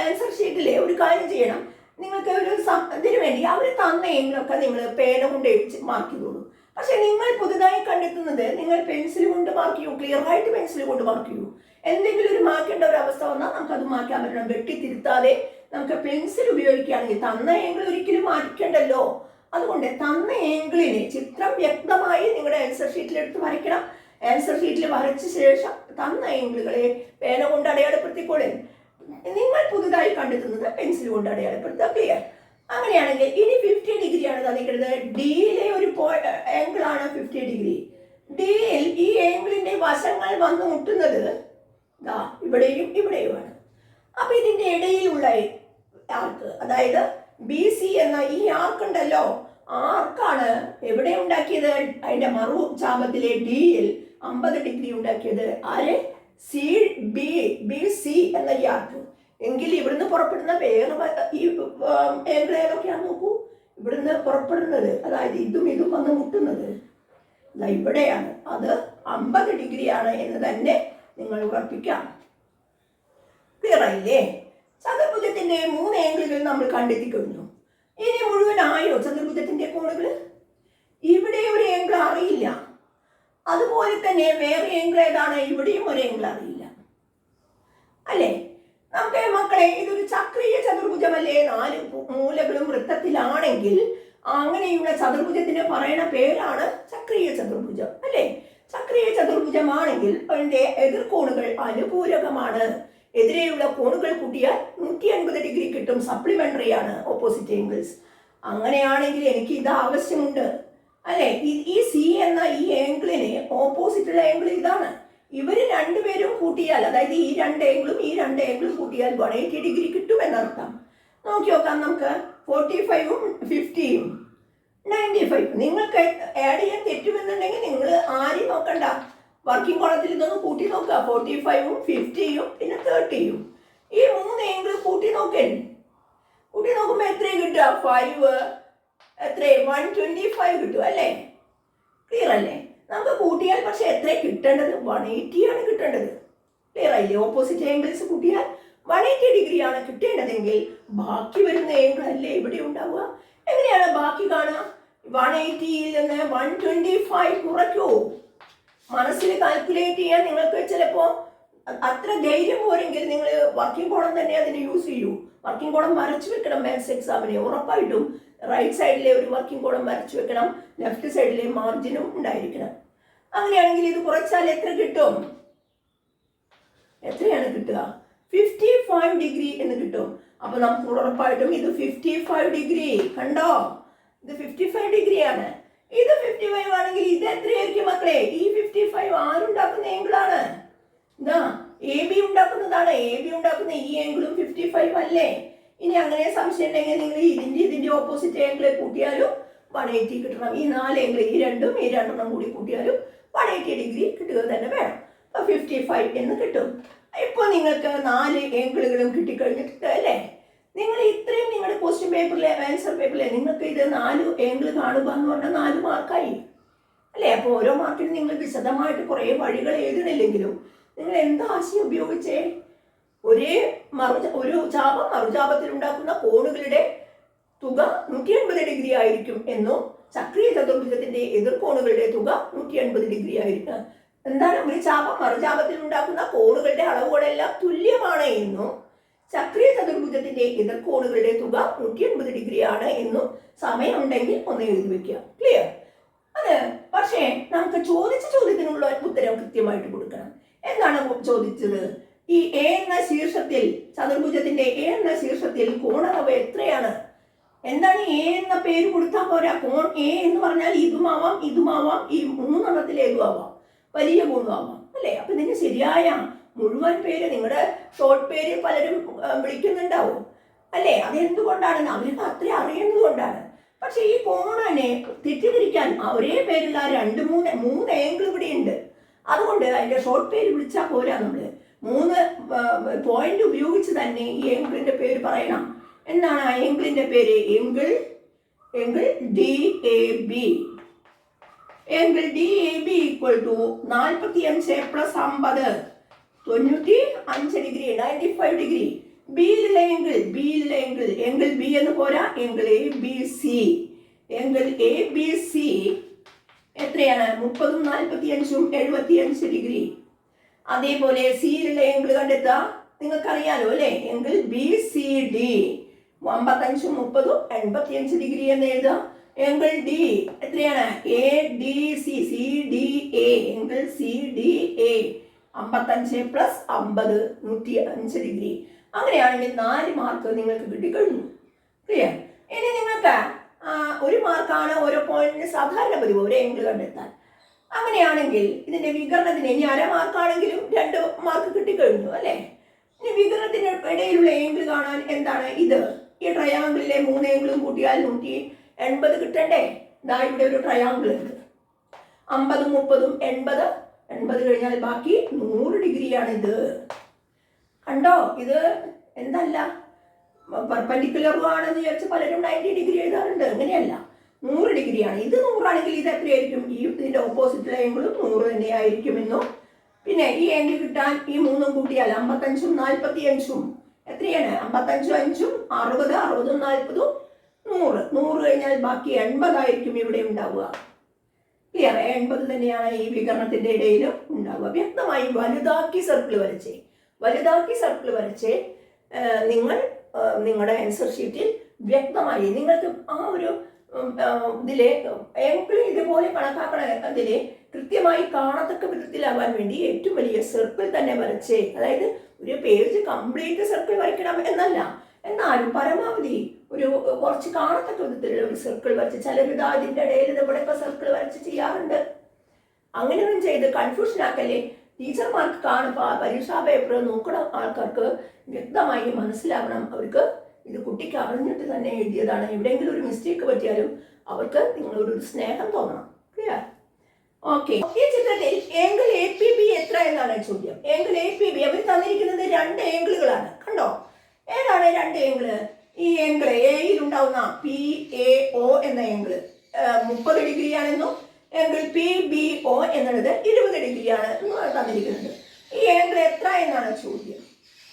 ആൻസർ ഷീറ്റിലെ ഒരു കാര്യം ചെയ്യണം. നിങ്ങൾക്ക് ഒരു ഇതിനു വേണ്ടി അവർ തന്ന ആംഗിളൊക്കെ നിങ്ങൾ പേന കൊണ്ട് മാർക്ക് ചെയ്തോളൂ. പക്ഷെ നിങ്ങൾ പുതുതായി കണ്ടെത്തുന്നത് നിങ്ങൾ പെൻസിൽ കൊണ്ട് മാർക്ക് ചെയ്യൂ. ക്ലിയർ ആയിട്ട് പെൻസിൽ കൊണ്ട് മാർക്ക് ചെയ്യൂ. എന്തെങ്കിലും ഒരു മാറ്റേണ്ട ഒരു അവസ്ഥ വന്നാൽ നമുക്കത് മാറ്റാൻ പറ്റണം. വെട്ടിത്തിരുത്താതെ നമുക്ക് പെൻസിൽ ഉപയോഗിക്കുകയാണെങ്കിൽ തന്ന ആംഗിൾ ഒരിക്കലും മാറ്റിക്കണ്ടല്ലോ. അതുകൊണ്ട് തന്ന ആംഗിളിനെ ചിത്രം വ്യക്തമായി നിങ്ങളുടെ ആൻസർ ഷീറ്റിൽ എടുത്ത് വരയ്ക്കണം. ആൻസർ ഷീറ്റിൽ വരച്ച ശേഷം തന്ന ആംഗിളുകളെ പേന കൊണ്ട് അടയാളപ്പെടുത്തിക്കോളെ. നിങ്ങൾ പുതുതായി കണ്ടെത്തുന്നത് പെൻസിൽ കൊണ്ട് അടയാളപ്പെടുത്തുക. ക്ലിയർ? അങ്ങനെയാണെങ്കിൽ ഇനി 50 ഡിഗ്രിയാണ് തന്നിരിക്കുന്നത്. ഡിയിലെ ഒരു ആംഗിൾ ആണ് 50 ഡിഗ്രി. ഡിയിൽ ഈ ആംഗിളിന്റെ വശങ്ങൾ വന്ന് മുട്ടുന്നത് ഇവിടെയും ഇവിടെയുമാണ്. അപ്പൊ ഇതിന്റെ ഇടയിലുള്ള ആർക്ക്, അതായത് ബി സി എന്ന ഈ ആർക്ക് ഉണ്ടല്ലോ, ആർക്കാണ് എവിടെ ഉണ്ടാക്കിയത്? അതിന്റെ മറു ചാപത്തിലെ ഡിയിൽ 50 ഡിഗ്രി ഉണ്ടാക്കിയത് ആര്? സി ബി സി എന്ന ഈ ആർക്ക്. എങ്കിൽ ഇവിടുന്ന് പുറപ്പെടുന്ന വേറെ ഈ ആംഗിൾ ഏതൊക്കെയാണെന്ന് നോക്കൂ. ഇവിടുന്ന് പുറപ്പെടുന്നത്, അതായത് ഇതും ഇതും വന്ന് മുട്ടുന്നത് ഇവിടെയാണ്. അത് 50 ഡിഗ്രിയാണ് എന്ന് തന്നെ നിങ്ങൾ ഉറപ്പിക്കാം. ക്ലിയർ ആയില്ലേ? ചതുർഭുജത്തിന്റെ 3 ആംഗിളുകൾ നമ്മൾ കണ്ടെത്തി കഴിഞ്ഞു. ഇനി മുഴുവനായോ ചതുർഭുജത്തിന്റെ കോണുകൾ? ഇവിടെ ഒരു ആംഗിൾ അറിയില്ല. അതുപോലെ തന്നെ വേറെ ആംഗിൾ ഏതാണ്? ഇവിടെയും ഒരു ആംഗിൾ അറിയില്ല അല്ലേ? നമുക്ക് മക്കളെ ഇതൊരു ചക്രീയ ചതുർഭുജമല്ലേ? 4 മൂലകളും വൃത്തത്തിലാണെങ്കിൽ അങ്ങനെയുള്ള ചതുർഭുജത്തിന് പറയുന്ന പേരാണ് ചക്രീയ ചതുർഭുജം അല്ലേ? ചക്രീയ ചതുർഭുജമാണെങ്കിൽ അതിന്റെ എതിർകോണുകൾ അനുപൂരകമാണ്. എതിരെയുള്ള കോണുകൾ കൂട്ടിയാൽ 180 ഡിഗ്രി കിട്ടും. സപ്ലിമെന്ററി ആണ് ഓപ്പോസിറ്റ് ആംഗിൾസ്. അങ്ങനെയാണെങ്കിൽ എനിക്ക് ഇത് ആവശ്യമുണ്ട് അല്ലെ? ഈ സി എന്ന ഈ ആംഗിളിന് ഓപ്പോസിറ്റുള്ള ആംഗിൾ ഇതാണ്. ഇവര് രണ്ടുപേരും കൂട്ടിയാൽ, അതായത് ഈ രണ്ട് ആംഗിളും കൂട്ടിയാൽ 180 ഡിഗ്രി കിട്ടും എന്നർത്ഥം. നോക്കി നോക്കാം നമുക്ക്. 45ഉം 50യും 95. നിങ്ങൾക്ക് ആഡ് ചെയ്യാൻ തെറ്റുമെന്നുണ്ടെങ്കിൽ നിങ്ങൾ ആരെയും നോക്കണ്ട, വർക്കിംഗ് കോളത്തിൽ ഇതൊന്ന് കൂട്ടി നോക്കുക. 45ഉം 50യും പിന്നെ 30യും ഈ 3 ആംഗിൾ കൂട്ടി നോക്കുമ്പോൾ എത്രയും കിട്ടുക? 5 എത്ര 125 കിട്ടും അല്ലേ? ക്ലിയർ അല്ലേ? നമുക്ക് കൂട്ടിയാൽ പക്ഷെ എത്ര കിട്ടേണ്ടത്? 180 ആണ് കിട്ടേണ്ടത്. ക്ലിയർ ആയില്ലേ? ഓപ്പോസിറ്റ് ആംഗിൾസ് കൂട്ടിയാൽ 180 ഡിഗ്രി ആണ് കിട്ടേണ്ടതെങ്കിൽ ബാക്കി വരുന്ന ആംഗിൾ അല്ലേ ഇവിടെ ഉണ്ടാവുക? എങ്ങനെയാണ് ബാക്കി കാണുക? 180യിൽ നിന്ന് 125 കുറയ്ക്കൂ. മനസ്സിൽ കാൽക്കുലേറ്റ് ചെയ്യാൻ നിങ്ങൾക്ക് ചിലപ്പോൾ അത്ര ധൈര്യം പോരെങ്കിൽ നിങ്ങൾ വർക്കിംഗ് കോളം തന്നെ അതിന് യൂസ് ചെയ്യൂ. വർക്കിംഗ് കോളം വരച്ചു വെക്കണം മാത്സ് എക്സാമിന്. ഉറപ്പായിട്ടും റൈറ്റ് സൈഡിലെ ഒരു വർക്കിംഗ് കോളം വരച്ചു വെക്കണം, ലെഫ്റ്റ് സൈഡിലെ മാർജിനും ഉണ്ടായിരിക്കണം. അങ്ങനെയാണെങ്കിൽ ഇത് കുറച്ചാൽ എത്ര കിട്ടും? എത്രയാണ് കിട്ടുക? 55 ഡിഗ്രി എന്ന് കിട്ടും. അപ്പൊ നമുക്ക് ഉറപ്പായിട്ടും ഇത് 55 ഡിഗ്രി. കണ്ടോ? ഇത് 55 ഡിഗ്രിയാണ്. ഇത് 55 ആണെങ്കിൽ ഇത് എത്രയായിരിക്കും മക്കളെ? ഈ 55 ആരുണ്ടാക്കുന്ന ആംഗിളാണ്? ഇതാ എ ബി ഉണ്ടാക്കുന്നതാണ്. എ ബി ഉണ്ടാക്കുന്ന ഈ ആംഗിളും 55 അല്ലേ? ഇനി അങ്ങനെ സംശയം ഉണ്ടെങ്കിൽ നിങ്ങൾ ഇതിന്റെ ഓപ്പോസിറ്റ് ആംഗിളെ കൂട്ടിയാലും 180 കിട്ടണം. ഈ 4 ആംഗിൾ, ഈ രണ്ടെണ്ണം കൂടി കൂട്ടിയാലും 180 ഡിഗ്രി കിട്ടുക തന്നെ വേണം. അപ്പൊ 55 എന്ന് കിട്ടും. ഇപ്പോൾ നിങ്ങൾക്ക് 4 ആംഗിളുകളും കിട്ടിക്കഴിഞ്ഞിട്ടുണ്ട് അല്ലേ? നിങ്ങൾ ഇത്രയും നിങ്ങളുടെ ക്വസ്റ്റ്യൻ പേപ്പറിലെ ആൻസർ പേപ്പറിലെ നിങ്ങൾക്ക് ഇത് 4 ആംഗിൾ കാണുക എന്ന് പറഞ്ഞാൽ 4 മാർക്കായി അല്ലേ? അപ്പോൾ ഓരോ മാർക്കിനും നിങ്ങൾ വിശദമായിട്ട് കുറേ വഴികൾ എഴുതണില്ലെങ്കിലും നിങ്ങൾ എന്താ ആശയം ഉപയോഗിച്ചേ? ഒരു ചാപം മറുചാപത്തിൽ ഉണ്ടാക്കുന്ന കോണുകളുടെ തുക 180 ഡിഗ്രി ആയിരിക്കും എന്നും ചക്രീയ ചതുർഭുജത്തിന്റെ എതിർകോണുകളുടെ തുക 180 ഡിഗ്രി ആയിരിക്കും. എന്താണ് ഒരു ചാപം മറുചാപത്തിൽ ഉണ്ടാക്കുന്ന കോണുകളുടെ അളവുകളെല്ലാം തുല്യമാണ് എന്നും ചക്രീയ ചതുർഭുജത്തിന്റെ എതിർകോണുകളുടെ തുക 180 ഡിഗ്രിയാണ് എന്നും സമയമുണ്ടെങ്കിൽ ഒന്ന് എഴുതി വെക്കുക. ക്ലിയർ? അത് പക്ഷേ നമുക്ക് ചോദിച്ച ചോദ്യത്തിനുള്ള ഉത്തരം കൃത്യമായിട്ട് കൊടുക്കണം. എന്താണ് ചോദിച്ചത്? ഈ എ എന്ന ശീർഷത്തിൽ ചതുർഭുജത്തിന്റെ എ എന്ന ശീർഷത്തിൽ കോണളവ് എത്രയാണ്? എന്താണ് എ എന്ന പേര് കൊടുത്താൽ പോരാ. കോൺ എ എന്ന് പറഞ്ഞാൽ ഇതുമാവാം, ഇതുമാവാം, ഈ മൂന്നെണ്ണത്തിലേതും ആവാം, വലിയ കോണുമാവാം അല്ലേ? അപ്പൊ ഇതിന് ശരിയായ മുഴുവൻ പേര് നിങ്ങളുടെ ഷോർട്ട് പേര് പലരും വിളിക്കുന്നുണ്ടാവും അല്ലേ? അതെന്തുകൊണ്ടാണ്? അവർക്ക് അത്ര അറിയുന്നത് കൊണ്ടാണ്. പക്ഷെ ഈ കോണിനെ തെറ്റിദ്ധരിക്കാൻ ഒരേ പേരുള്ള മൂന്ന് ആംഗിൾ ഇവിടെ ഉണ്ട്. അതുകൊണ്ട് അതിന്റെ ഷോർട്ട് പേര് വിളിച്ചാൽ പോരാ. നമ്മള് 3 പോയിന്റ് ഉപയോഗിച്ച് തന്നെ ഈ ആംഗിളിന്റെ പേര് പറയണം. എന്താണ് ആ ആംഗിളിന്റെ പേര്? Angle DAB. Angle DAB equal to 45 + 50 95 ഡിഗ്രി, 95 ഡിഗ്രി. ബിയിലുള്ള ആംഗിൾ ബി എന്ന് പോരാ, ആംഗിൾ ABC. ആംഗിൾ ABC എത്രയാണ്? 30 45 75 ഡിഗ്രി. അതേപോലെ സിയിലുള്ള ആംഗിൾ കണ്ടെത്തുക. നിങ്ങൾക്കറിയാലോ അല്ലേ? ആംഗിൾ BCD 55 30 85 ഡിഗ്രി എന്ന് എഴുതാം. ആംഗിൾ D എത്രയാണ്? ADC CDA. Angle CDA 55 + 50 105 degree. അങ്ങനെയാണെങ്കിൽ 4 മാർക്ക് നിങ്ങൾക്ക് കിട്ടിക്കഴിഞ്ഞു. ക്ലിയർ? ഇനി നിങ്ങൾക്ക് 1 മാർക്കാണ് ഓരോ പോയിന്റിന് സാധാരണ പതിവ് ഒരു ആംഗിൾ കണ്ടെത്താൻ. അങ്ങനെയാണെങ്കിൽ ഇതിന്റെ വികരണത്തിന് ഇനി 1/2 മാർക്കാണെങ്കിലും 2 മാർക്ക് കിട്ടിക്കഴിഞ്ഞു അല്ലേ? ഇനി വികരണത്തിന് ഇടയിലുള്ള ആംഗിൾ കാണാൻ എന്താണ് ഇത്? ഈ ട്രയാങ്കിളിലെ 3 ആംഗിളും കൂട്ടിയാൽ 180 കിട്ടണ്ടേ? ഇതാ ഇവിടെ ഒരു ട്രയാങ്കിൾ ഉണ്ട്. 50 30 80 കഴിഞ്ഞാൽ ബാക്കി 100 ഡിഗ്രിയാണ് ഇത്. കണ്ടോ? ഇത് എന്തല്ല പെർപെൻഡിക്കുലറും ആണെന്ന് വിചാരിച്ച് പലരും 90 ഡിഗ്രി എഴുതാറുണ്ട്. അങ്ങനെയല്ല, 100 ഡിഗ്രിയാണ്. ഇത് 100 ആണെങ്കിൽ ഇത് എത്രയായിരിക്കും? ഇതിന്റെ ഓപ്പോസിറ്റ് ആംഗിളും 100 തന്നെയായിരിക്കുമെന്നും. പിന്നെ ഈ ആംഗിൾ കിട്ടാൻ ഈ 3 കൂട്ടിയാൽ 55 45 എത്രയാണ്? 55 5 60 60 40 100 കഴിഞ്ഞാൽ ബാക്കി 80 ആയിരിക്കും ഇവിടെ ഉണ്ടാവുക. ക്ലിയർ? 80 തന്നെയാണ് ഈ വികരണത്തിന്റെ ഇടയിലും ഉണ്ടാവുക. വ്യക്തമായി വലുതാക്കി സർക്കിൾ വരച്ച് നിങ്ങൾ നിങ്ങളുടെ ആൻസർ ഷീറ്റിൽ വ്യക്തമായി നിങ്ങൾക്ക് ആ ഒരു ഇതിലെ ആംഗിൾ ഇതുപോലെ കണക്കാക്കണ അതിലെ കൃത്യമായി കാണത്തക്ക വിധത്തിലാവാൻ വേണ്ടി ഏറ്റവും വലിയ സർക്കിൾ തന്നെ വരച്ച്, അതായത് ഒരു പേജ് കംപ്ലീറ്റ് സർക്കിൾ വരയ്ക്കണം എന്നല്ല, എന്നാലും പരമാവധി ഒരു കുറച്ച് കാണത്തക്ക വിധത്തിലുള്ള ഒരു സർക്കിൾ വരച്ച്, ചിലരിത് അതിൻ്റെ ഇടയിൽ ഇവിടെയൊക്കെ സർക്കിൾ വരച്ച് ചെയ്യാറുണ്ട്. അങ്ങനെയൊന്നും ചെയ്ത് കൺഫ്യൂഷൻ ആക്കല്ലേ. ടീച്ചർമാർക്ക് കാണുമ്പോൾ പരീക്ഷാ പേപ്പർ നോക്കുന്ന ആൾക്കാർക്ക് വ്യക്തമായി മനസ്സിലാവണം. അവർക്ക് ഇത് കുട്ടിക്ക് അറിഞ്ഞിട്ട് തന്നെ എഴുതിയതാണ്. എവിടെയെങ്കിലും ഒരു മിസ്റ്റേക്ക് പറ്റിയാലും അവർക്ക് നിങ്ങളോട് ഒരു സ്നേഹം തോന്നണം. ക്ലിയർ? ഓക്കെ. ഈ ചിത്രത്തിൽ ആംഗിൾ APB എത്ര എന്നാണ് ചോദ്യം. ആംഗിൾ APB അവർ തന്നിരിക്കുന്നത് 2 ആംഗിളുകളാണ്. കണ്ടോ? ഏതാണ് 2 ആംഗിള്? ഈ ആംഗിൾ എയിൽ ഉണ്ടാവുന്ന PAO എന്ന ആംഗിൾ 30 ഡിഗ്രിയാണെന്നും ആംഗിൾ PBO എന്നുള്ളത് 20 ഡിഗ്രിയാണ് തന്നിരിക്കുന്നത്. ഈ ആംഗിൾ എത്ര എന്നാണ് ചോദ്യം.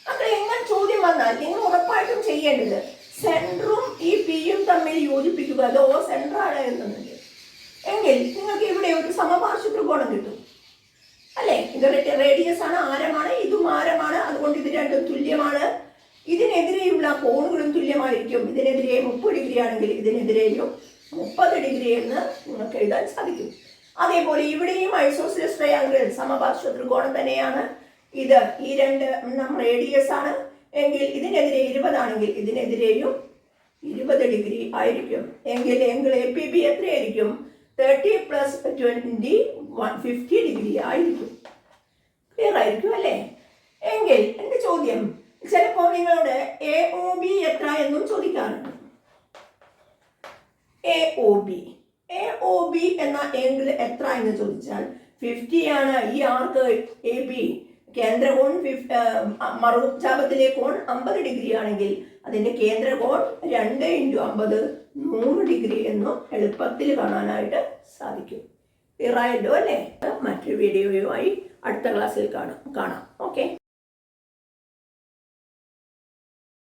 അങ്ങനെ എങ്ങനെ ചോദ്യം വന്നാൽ നിങ്ങൾ ഉറപ്പായിട്ടും ചെയ്യേണ്ടത് സെൻറ്ററും ഈ പിയും തമ്മിൽ യോജിപ്പിക്കുക. അത് O സെൻറ്ററാണ് എന്നുണ്ട് എങ്കിൽ നിങ്ങൾക്ക് ഇവിടെ ഒരു സമപാർശ്വ ത്രികോണം കിട്ടും അല്ലേ? ഇത് റേഡിയസ് ആണ്, ആരമാണ്, ഇതും ആരമാണ്. അതുകൊണ്ട് ഇത് രണ്ടും തുല്യമാണ്. ഇതിനെതിരെയുള്ള കോണുകളും തുല്യമായിരിക്കും. ഇതിനെതിരെ 30 ഡിഗ്രി ആണെങ്കിൽ ഇതിനെതിരെയും 30 ഡിഗ്രി എന്ന് നിങ്ങൾക്ക് എഴുതാൻ സാധിക്കും. അതേപോലെ ഇവിടെയും ഐസോസിലസ് ട്രയാങ്കിൾ സമപാർശ്വ ത്രികോണം തന്നെയാണ്. ഇത് ഈ 2 റേഡിയസ് ആണ് എങ്കിൽ ഇതിനെതിരെ 20 ആണെങ്കിൽ ഇതിനെതിരെയും 20 ഡിഗ്രി ആയിരിക്കും. എങ്കിൽ ആംഗിൾ APB എത്രയായിരിക്കും? 30 + 20 150 ഡിഗ്രി ആയിരിക്കും. ക്ലിയർ ആയിരിക്കും അല്ലേ? എങ്കിൽ എൻ്റെ ചോദ്യം ചിലപ്പോൾ നിങ്ങളോട് AOB എത്ര എന്നും ചോദിക്കാറുണ്ട്. AOB എന്ന ആംഗിൾ എത്ര എന്ന് ചോദിച്ചാൽ 50 ആണ്. ഈ ആർക്ക് AB കേന്ദ്രകോൺ മറുചാപത്തിലെ കോൺ 50 ഡിഗ്രി ആണെങ്കിൽ അതിന്റെ കേന്ദ്രകോൺ 2 × 50 100 ഡിഗ്രി എന്നും എളുപ്പത്തിൽ കാണാനായിട്ട് സാധിക്കും. ക്ലിയർ ആയല്ലോ അല്ലേ? മറ്റൊരു വീഡിയോയുമായി അടുത്ത ക്ലാസ്സിൽ കാണാം. ഓക്കെ.